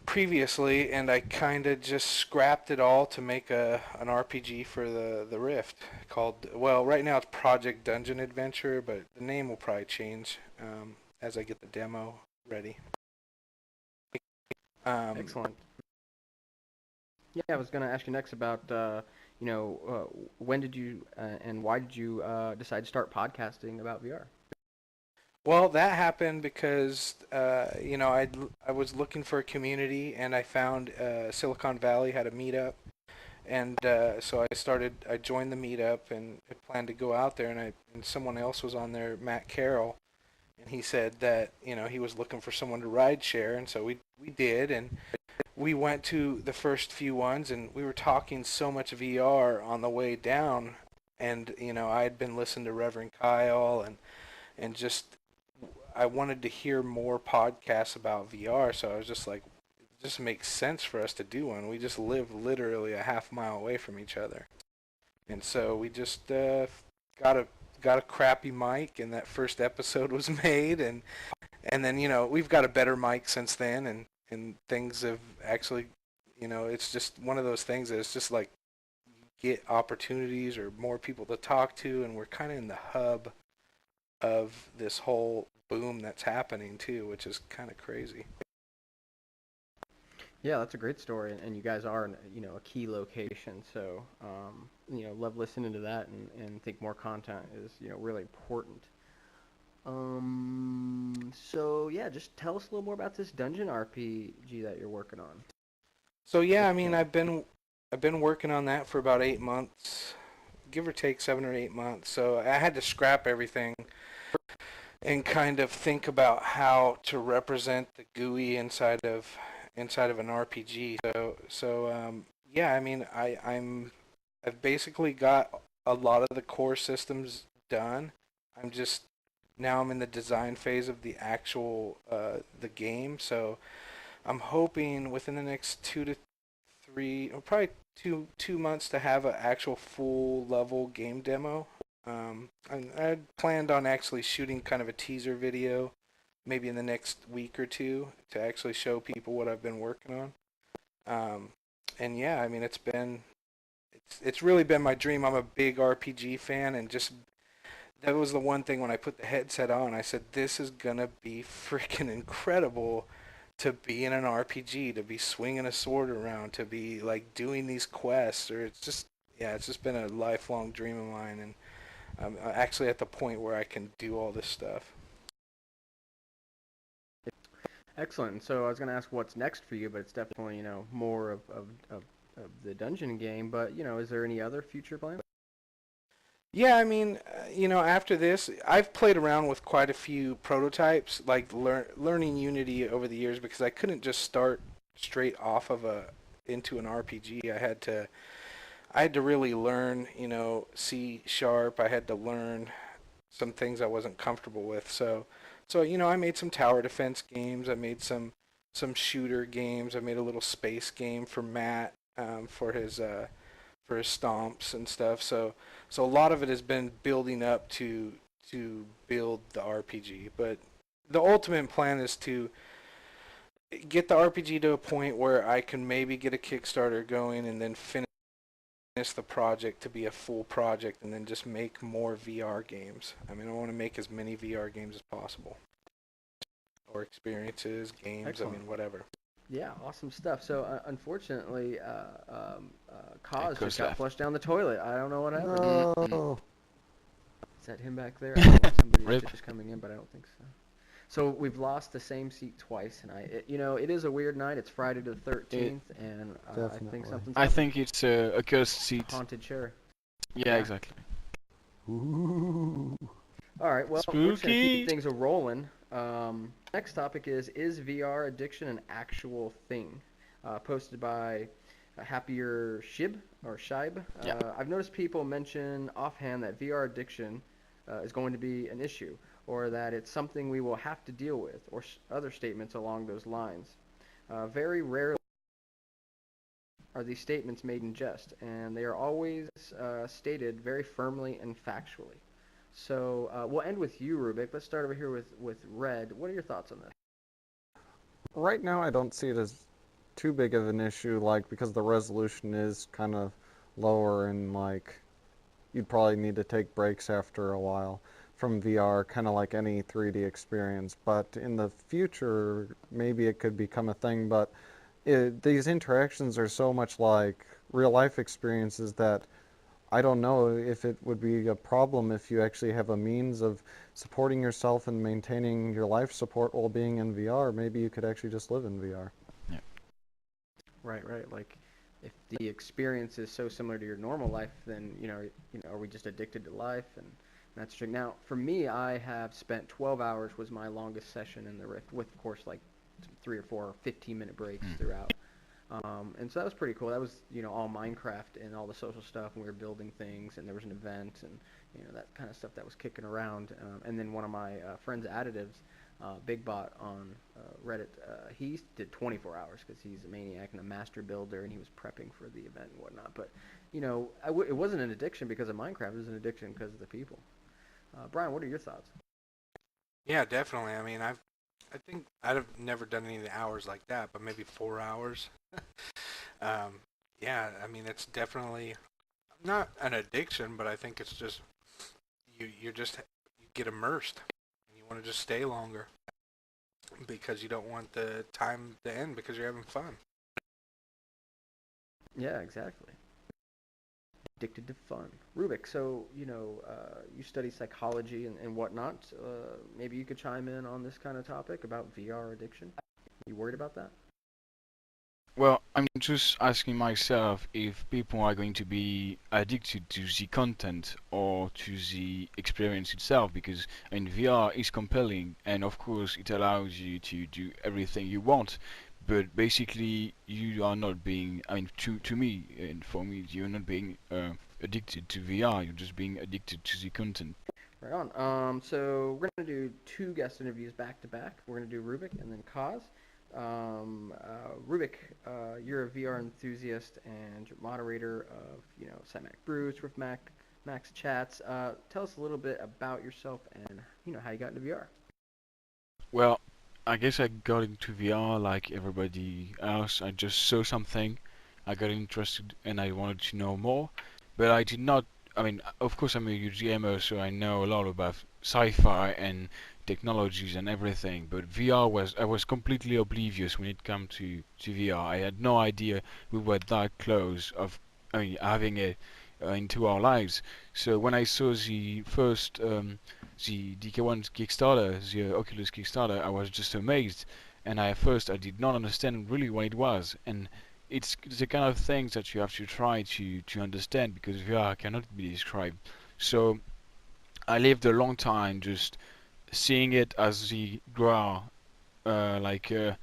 previously, and I kind of just scrapped it all to make an RPG for the Rift called, well, right now it's Project Dungeon Adventure, but the name will probably change as I get the demo ready. Excellent. Yeah, I was going to ask you next about, when did you and why did you decide to start podcasting about VR? Well, that happened because, I was looking for a community, and I found Silicon Valley had a meetup, and so I joined the meetup, and I planned to go out there, and someone else was on there, Matt Carroll, and he said that, he was looking for someone to ride share, and so we did, and we went to the first few ones, and we were talking so much VR on the way down, and, I had been listening to Reverend Kyle, and just I wanted to hear more podcasts about VR, so I was just like, it just makes sense for us to do one. We just live literally a half-mile away from each other. And so we just got a crappy mic, and that first episode was made, and then, we've got a better mic since then, and things have actually, it's just one of those things that it's just like get opportunities or more people to talk to, and we're kind of in the hub of this whole boom that's happening too, which is kind of crazy. Yeah, that's a great story, and you guys are in, a key location. So, love listening to that, and think more content is, really important. So yeah, just tell us a little more about this dungeon RPG that you're working on. So yeah, I mean, I've been working on that for about 8 months, give or take 7 or 8 months. So I had to scrap everything and kind of think about how to represent the GUI inside of an RPG. So yeah, I mean, I've basically got a lot of the core systems done. Now I'm in the design phase of the actual the game. So I'm hoping within the next 2 to 3, or probably two months, to have an actual full level game demo. I planned on actually shooting kind of a teaser video maybe in the next week or two to actually show people what I've been working on. And yeah, I mean, it's really been my dream. I'm a big RPG fan, and just that was the one thing when I put the headset on, I said, this is gonna be freaking incredible to be in an RPG, to be swinging a sword around, to be like doing these quests, or it's just been a lifelong dream of mine, and I'm actually at the point where I can do all this stuff. Excellent. So I was going to ask what's next for you, but it's definitely, more of the dungeon game. But, is there any other future plans? Yeah, I mean, after this, I've played around with quite a few prototypes, like learning Unity over the years, because I couldn't just start straight off of into an RPG. I had to really learn, C#. I had to learn some things I wasn't comfortable with. So I made some tower defense games. I made some shooter games. I made a little space game for Matt for his stomps and stuff. So a lot of it has been building up to build the RPG. But the ultimate plan is to get the RPG to a point where I can maybe get a Kickstarter going, and then finish the project to be a full project, and then just make more VR games. I mean, I want to make as many VR games as possible, or experiences, games. Excellent. I mean, whatever. Yeah, awesome stuff. So unfortunately, Coz just got left. flushed down the toilet. I don't know what happened. No. Is that him back there? I don't know if somebody is Rip. just coming in, but I don't think so. So we've lost the same seat twice tonight. It is a weird night. It's Friday the 13th, and I think Definitely. something's I happened. think it's a cursed seat. Haunted chair. Yeah, exactly. Ooh. All right, well, we're just gonna Spooky. keep things a-rolling. Next topic is VR addiction an actual thing? Posted by Happier Shib, or Shibe. Yeah. I've noticed people mention offhand that VR addiction is going to be an issue. or that it's something we will have to deal with, or other statements along those lines. Very rarely are these statements made in jest, and they are always stated very firmly and factually. So we'll end with you, Ruuubick. Let's start over here with Red. What are your thoughts on this? Right now, I don't see it as too big of an issue, like, because the resolution is kind of lower and, like, you'd probably need to take breaks after a while from VR, kind of like any 3D experience. But in the future, maybe it could become a thing, but these interactions are so much like real-life experiences that I don't know if it would be a problem if you actually have a means of supporting yourself and maintaining your life support while being in VR. Maybe you could actually just live in VR. Yeah. Right. Like, if the experience is so similar to your normal life, then are we just addicted to life? And that's true. Now, for me, I have spent 12 hours was my longest session in the Rift, with of course like 3 or 4 15-minute breaks throughout. And so that was pretty cool. That was, all Minecraft and all the social stuff, and we were building things, and there was an event, and, that kind of stuff that was kicking around. And then one of my friends' additives, Big Bot on Reddit, he did 24 hours because he's a maniac and a master builder, and he was prepping for the event and whatnot. But, it wasn't an addiction because of Minecraft. It was an addiction because of the people. Brian, what are your thoughts? Yeah, definitely. I mean, I think I'd have never done any of the hours like that, but maybe 4 hours. Yeah, I mean, it's definitely not an addiction, but I think it's just you get immersed, and you want to just stay longer because you don't want the time to end because you're having fun. Yeah, exactly. Addicted to fun. Ruuubick, so, you study psychology and whatnot. Maybe you could chime in on this kind of topic about VR addiction. You worried about that? Well, I'm just asking myself if people are going to be addicted to the content or to the experience itself, because VR is compelling, and of course it allows you to do everything you want, but basically you are not being, to me and for me, you're not being addicted to VR, you're just being addicted to the content. Right on. So we're going to do 2 guest interviews back to back. We're going to do Ruuubick and then Coz. Ruuubick, you're a VR enthusiast and moderator of, Sitemac Brews, Rift Max Chats. Tell us a little bit about yourself and, how you got into VR. Well, I guess I got into VR like everybody else. I just saw something, I got interested, and I wanted to know more. But I did not. Of course, I'm a huge gamer, so I know a lot about sci-fi and technologies and everything. But I was completely oblivious when it came to VR. I had no idea we were that close of, having it into our lives. So when I saw the first the DK1 Kickstarter, the Oculus Kickstarter, I was just amazed. And at first I did not understand really what it was. And it's the kind of things that you have to try to understand, because VR cannot be described. So I lived a long time just seeing it as the grow, like a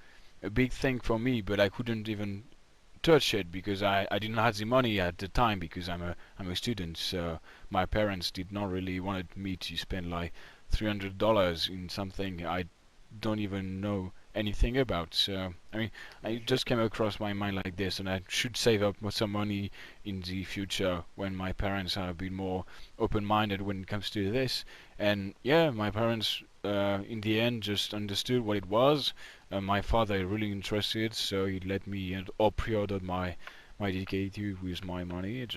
big thing for me, but I couldn't even touch it because I didn't have the money at the time, because I'm a student. So my parents did not really wanted me to spend like $300 in something I don't even know anything about. So I just came across my mind like this, and I should save up some money in the future when my parents are a bit more open-minded when it comes to this. And yeah, my parents in the end just understood what it was. My father is really interested, so he let me or pre-ordered my DK2 with my money.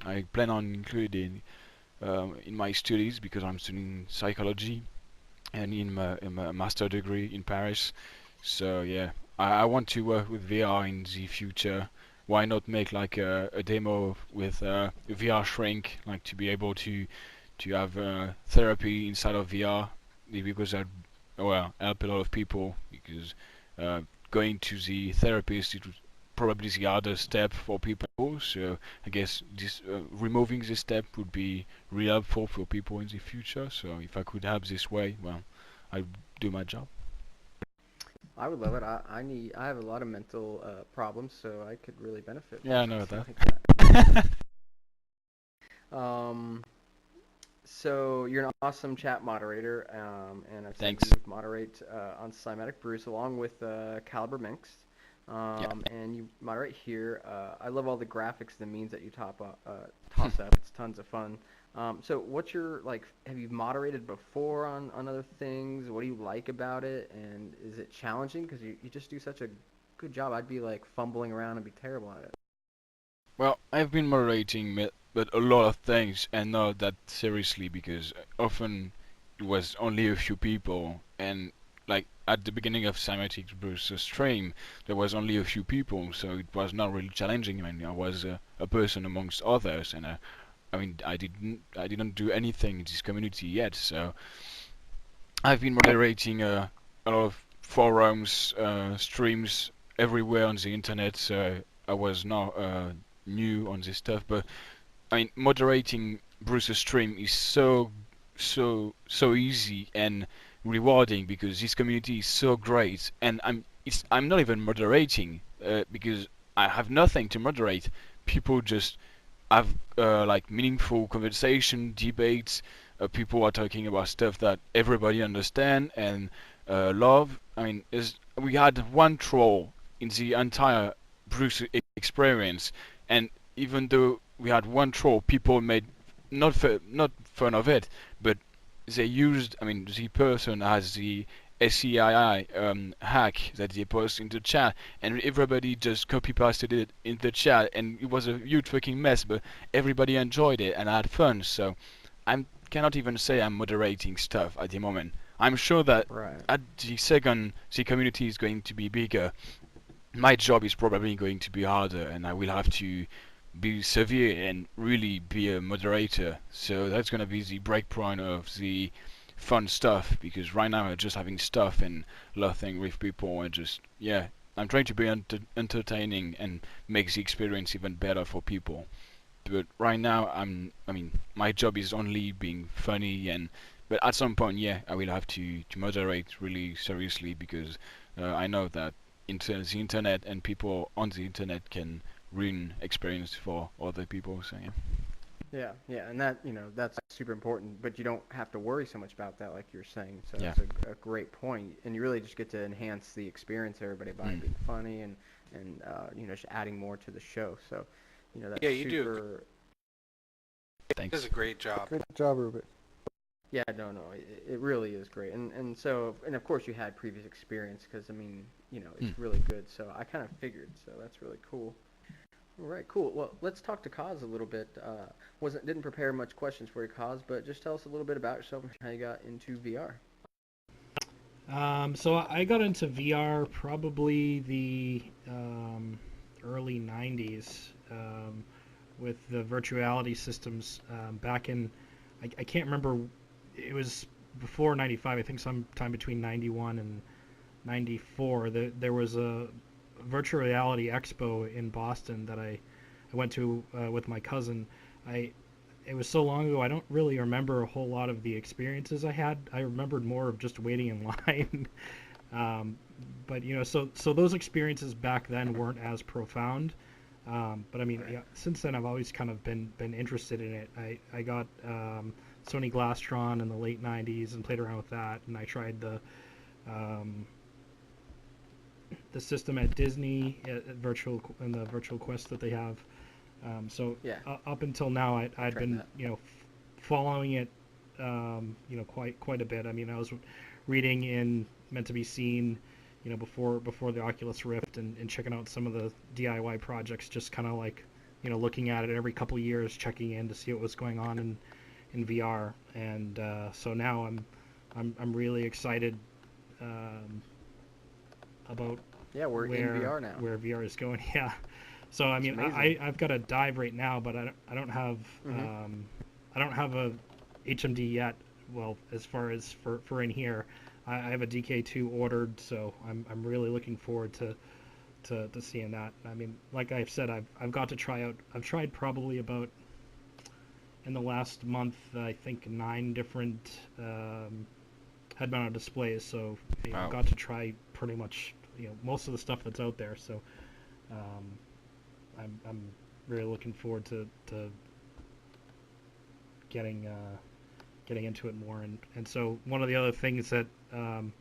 I plan on including in my studies, because I'm studying psychology and in my master degree in Paris. So yeah, I want to work with VR in the future. Why not make like a demo with a VR shrink, like to be able to have therapy inside of VR, because that help a lot of people, because going to the therapist it was probably the hardest step for people. So I guess this removing this step would be really helpful for people in the future. So if I could help this way, well, I'd do my job. I would love it. I have a lot of mental problems, so I could really benefit. Yeah, I know that. Like that. So you're an awesome chat moderator, and I've seen Thanks. you moderate on Cymatic Bruce along with Caliber Minx, Yeah. and you moderate here. I love all the graphics, the memes that you toss up. It's tons of fun. So what's your like? Have you moderated before on other things? What do you like about it? And is it challenging? Because you just do such a good job. I'd be like fumbling around and be terrible at it. Well, I've been moderating but a lot of things, and not that seriously, because often it was only a few people, and like at the beginning of Cymatic Bruce's stream, there was only a few people, so it was not really challenging. I mean, I was a person amongst others, and I mean, I didn't do anything in this community yet, so I've been moderating a lot of forums, streams everywhere on the internet, so I was not new on this stuff. But I mean, moderating Bruce's stream is so easy and rewarding, because this community is so great, and I'm not even moderating because I have nothing to moderate. People just have like meaningful conversation, debates. People are talking about stuff that everybody understand and love. I mean, we had one troll in the entire Bruce experience, and even though we had one troll, people made not fun of it, but they used. I mean, the person has the SEII hack that they post in the chat, and everybody just copy pasted it in the chat, and it was a huge fucking mess, but everybody enjoyed it and had fun. So I cannot even say I'm moderating stuff at the moment. I'm sure that Right. at the second the community is going to be bigger, my job is probably going to be harder, and I will have to be severe and really be a moderator. So that's gonna be the break point of the fun stuff, because right now I'm just having stuff and laughing with people and just, yeah, I'm trying to be entertaining and make the experience even better for people. But right now I mean, my job is only being funny, and but at some point, yeah, I will have to moderate really seriously, because I know that the internet and people on the internet can ruin experience for other people. So yeah. Yeah, and that that's super important, but you don't have to worry so much about that, like you're saying. So Yeah. that's a great point, and you really just get to enhance the experience of everybody by being funny and just adding more to the show. So that's Yeah, you do. super. He Thanks. does a great job. Good job, Ruuubick. Yeah, no, it really is great, and so of course you had previous experience, because I mean it's really good. So I kind of figured, so that's really cool. All right, cool. Well, let's talk to Kaz a little bit. Didn't prepare much questions for you, Kaz, but just tell us a little bit about yourself and how you got into VR. So I got into VR probably the early 90s with the virtuality systems back in, I can't remember, it was before 95, I think sometime between 91 and 94. There was a virtual reality expo in Boston that I went to with my cousin. It was so long ago, I don't really remember a whole lot of the experiences I had. I remembered more of just waiting in line. But so those experiences back then weren't as profound. But I mean, yeah, since then I've always kind of been interested in it. I got Sony Glastron in the late 90s and played around with that, and I tried the system at Disney at the Virtual Quest that they have. Yeah. Up until now, I'd been that. following it quite a bit. I mean, I was reading in Meant to Be Seen before the Oculus Rift, and checking out some of the DIY projects, just kind of like looking at it every couple of years, checking in to see what was going on in VR. And so now I'm really excited about We're in VR now. where VR is going. Yeah. So I mean, amazing. I've got a dive right now, but I don't have I don't have a HMD yet. Well, as far as for in here, I have a DK2 ordered, so I'm really looking forward to seeing that. I mean, like I've said, I've got to try out. I've tried probably about in the last month, I think 9 different head-mounted displays. So Wow. I've got to try pretty much most of the stuff that's out there. So I'm really looking forward to getting getting into it more. And so one of the other things that I'm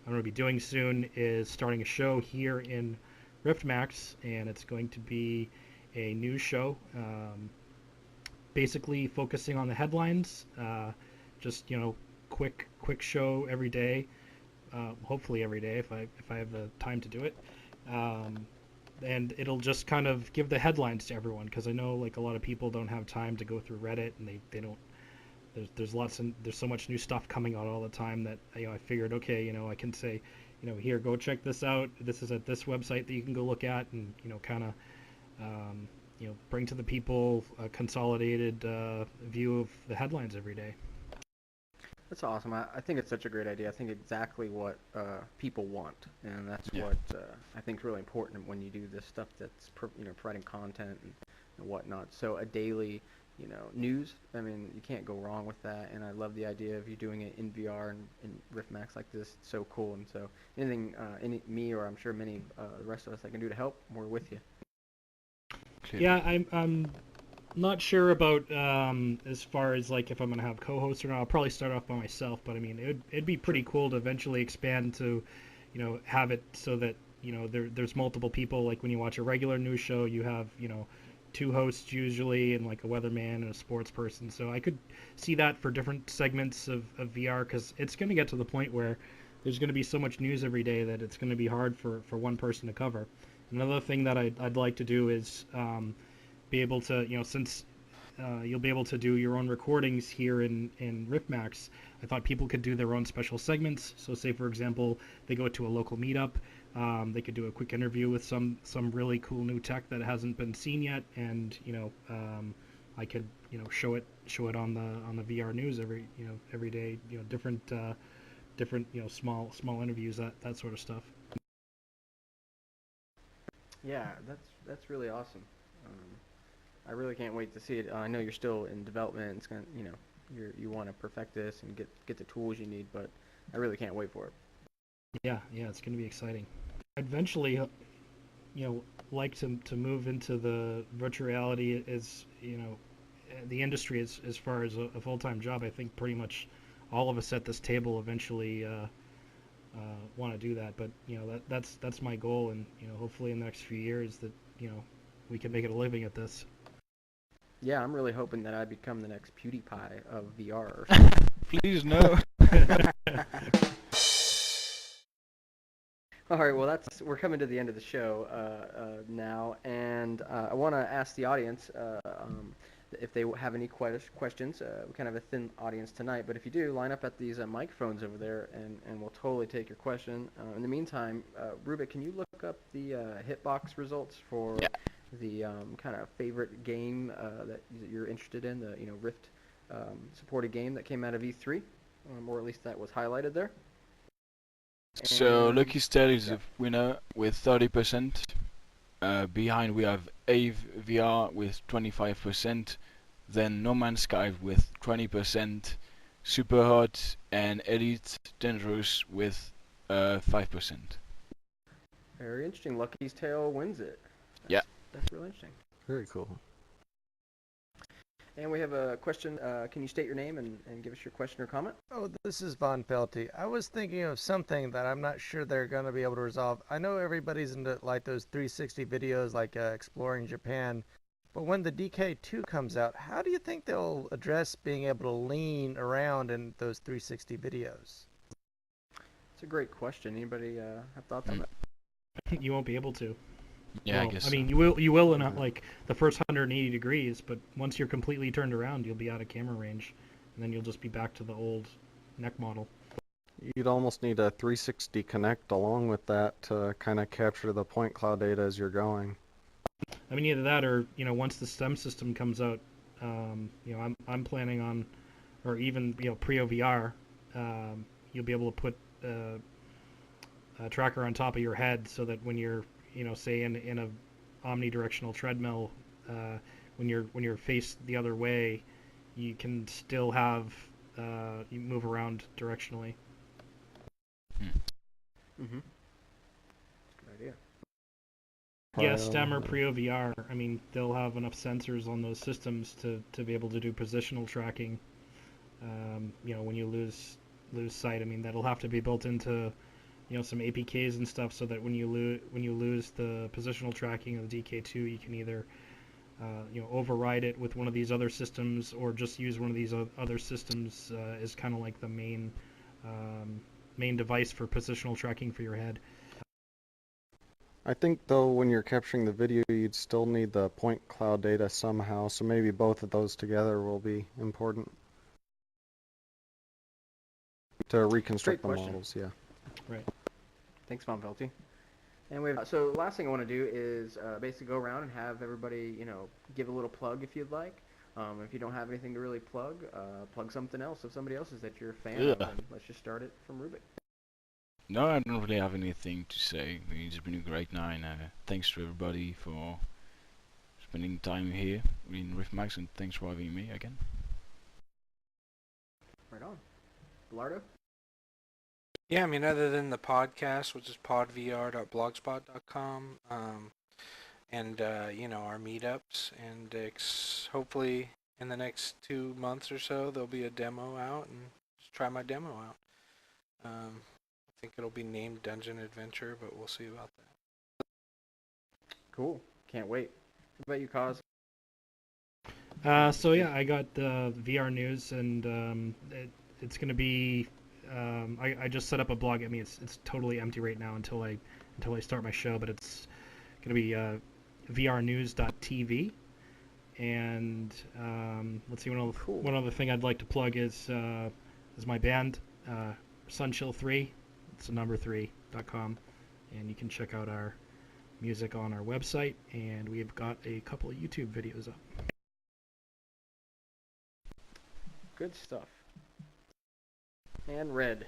going to be doing soon is starting a show here in RiftMax, and it's going to be a news show, basically focusing on the headlines. Just quick show every day, hopefully every day if I have the time to do it. And it'll just kind of give the headlines to everyone, because I know like a lot of people don't have time to go through Reddit, and they don't. There's so much new stuff coming out all the time that I figured, okay, I can say, here, go check this out. This is at this website that you can go look at, and kind of bring to the people a consolidated view of the headlines every day. That's awesome. I think it's such a great idea. I think exactly what people want, and that's what I think is really important when you do this stuff that's providing content and whatnot. So a daily news, I mean, you can't go wrong with that, and I love the idea of you doing it in VR and in RiftMax like this. It's so cool, and so anything me or I'm sure many the rest of us that can do to help, we're with you. Yeah, I'm not sure about as far as like if I'm gonna have co-hosts or not. I'll probably start off by myself, but I mean it'd be pretty cool to eventually expand to, have it so that there's multiple people. Like when you watch a regular news show, you have 2 hosts usually, and like a weatherman and a sports person. So I could see that for different segments of VR, because it's going to get to the point where there's going to be so much news every day that it's going to be hard for one person to cover. Another thing that I'd like to do is be able to, since you'll be able to do your own recordings here in RiftMax, I thought people could do their own special segments. So say, for example, they go to a local meetup, they could do a quick interview with some really cool new tech that hasn't been seen yet, and I could show it on the VR news every day, different small interviews, that sort of stuff. Yeah, that's really awesome. I really can't wait to see it. I know you're still in development. It's gonna, you want to perfect this and get the tools you need, but I really can't wait for it. Yeah, it's going to be exciting. I'd eventually, like to move into the virtual reality as, the industry as far as a full-time job. I think pretty much all of us at this table eventually want to do that. But that's my goal, and hopefully in the next few years that we can make it a living at this. Yeah, I'm really hoping that I become the next PewDiePie of VR. Please no. All right, well, we're coming to the end of the show now, and I want to ask the audience if they have any questions. We kind of have a thin audience tonight, but if you do, line up at these microphones over there, and we'll totally take your question. In the meantime, Ruuubick, can you look up the Hitbox results for the kind of favorite game that you're interested in, the Rift supported game that came out of E3, or at least that was highlighted there? So Lucky Star is the winner with 30%. Behind we have ANTVR with 25%. Then No Man's Sky with 20%. Super Hot and Elite Dangerous with 5%. Very interesting. Lucky's Tale wins it. That's really interesting. Very cool. And we have a question. Can you state your name and give us your question or comment? Oh, this is Von Felty. I was thinking of something that I'm not sure they're going to be able to resolve. I know everybody's into like those 360 videos, like exploring Japan. But when the DK2 comes out, how do you think they'll address being able to lean around in those 360 videos? It's a great question. Anybody have thoughts on that? You won't be able to. Yeah, well, I guess. I mean, you will in like the first 180 degrees, but once you're completely turned around, you'll be out of camera range, and then you'll just be back to the old neck model. You'd almost need a 360 connect along with that to kind of capture the point cloud data as you're going. I mean, either that or once the STEM system comes out, I'm planning on, or even Prio VR, you'll be able to put a tracker on top of your head so that when you're say in a omnidirectional treadmill, when you're faced the other way, you can still have you move around directionally. Mm-hmm. Good idea. Yeah, STEM or Prio VR. I mean, they'll have enough sensors on those systems to be able to do positional tracking when you lose sight. I mean, that'll have to be built into some APKs and stuff, so that when you lose the positional tracking of the DK2, you can either override it with one of these other systems, or just use one of these other systems as kind of like the main device for positional tracking for your head. I think though when you're capturing the video, you'd still need the point cloud data somehow, so maybe both of those together will be important to reconstruct the Great question. models. Yeah. Right. Thanks, Mom Felty. And so last thing I want to do is basically go around and have everybody, give a little plug if you'd like. If you don't have anything to really plug something else of somebody else's that you're a fan of, and let's just start it from Ruuubick. No, I don't really have anything to say. It's been a great night. Thanks to everybody for spending time here in RiffMax, and thanks for having me again. Right on. Bullardo? Yeah, I mean, other than the podcast, which is podvr.blogspot.com, and our meetups, and hopefully in the next 2 months or so there'll be a demo out, and just try my demo out. I think it'll be named Dungeon Adventure, but we'll see about that. Cool. Can't wait. What about you, Cos? So yeah, I got the VR news, and it's going to be. I just set up a blog. I mean, it's totally empty right now until I start my show, but it's going to be vrnews.tv. And let's see, one other thing I'd like to plug is my band, Sunchill3. It's number 3.com, and you can check out our music on our website, and we've got a couple of YouTube videos up. Good stuff. And Red.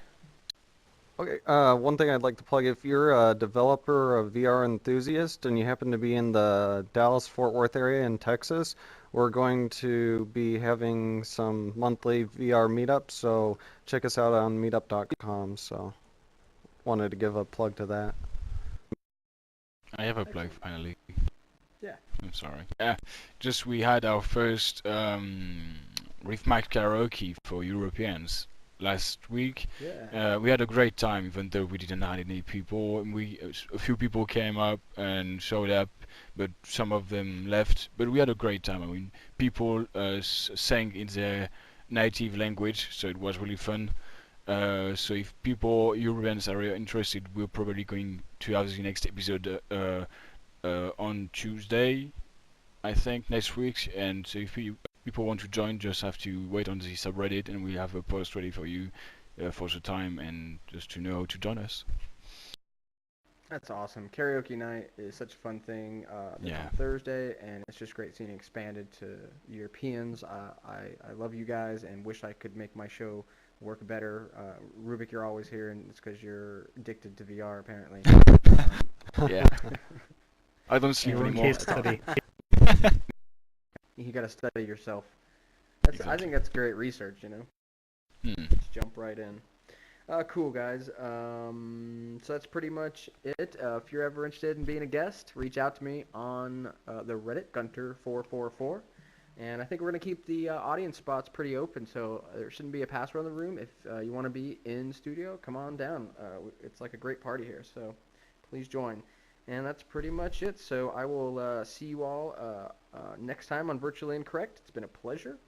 Okay, one thing I'd like to plug, if you're a developer of VR Enthusiast and you happen to be in the Dallas-Fort Worth area in Texas, we're going to be having some monthly VR meetups, so check us out on meetup.com, so wanted to give a plug to that. I have a plug finally. Yeah. I'm sorry. Just we had our first RiffMax karaoke for Europeans last week. Yeah. We had a great time, even though we didn't have any people. A few people came up and showed up, but some of them left. But we had a great time. I mean, people sang in their native language, so it was really fun. So if Europeans are interested, we're probably going to have the next episode on Tuesday, I think, next week. And so if people want to join, just have to wait on the subreddit, and we have a post ready for you for the time, and just to know how to join us. That's awesome. Karaoke night is such a fun thing. Yeah. On Thursday, and it's just great seeing it expanded to Europeans. I love you guys, and wish I could make my show work better. Ruuubick, you're always here, and it's because you're addicted to VR, apparently. Yeah. I don't sleep Your own anymore. case study. You gotta study yourself. I Exactly. think that's great research, Just jump right in. Cool, guys. So that's pretty much it. If you're ever interested in being a guest, reach out to me on the Reddit, Gunter444. And I think we're going to keep the audience spots pretty open, so there shouldn't be a password in the room. If you want to be in studio, come on down. It's like a great party here, so please join. And that's pretty much it. So I will see you all next time on Virtually Incorrect. It's been a pleasure.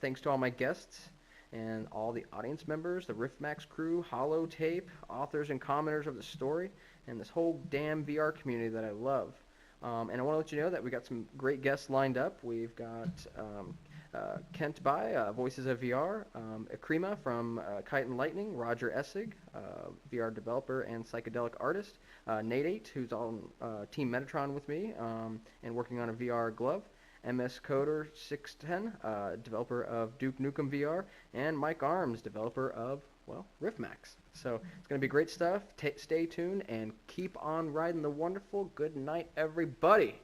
Thanks to all my guests and all the audience members, the RiffMax crew, Holotape, authors and commenters of the story, and this whole damn VR community that I love. And I want to let you know that we got some great guests lined up. We've got Kent Bai, Voices of VR, Akrima from Kite and Lightning, Roger Essig, VR developer and psychedelic artist, Nate, who's on Team Metatron with me and working on a VR glove, MS Coder 610, developer of Duke Nukem VR, and Mike Arms, developer of, RiffMax. So it's going to be great stuff. Stay tuned and keep on riding the wonderful. Good night, everybody.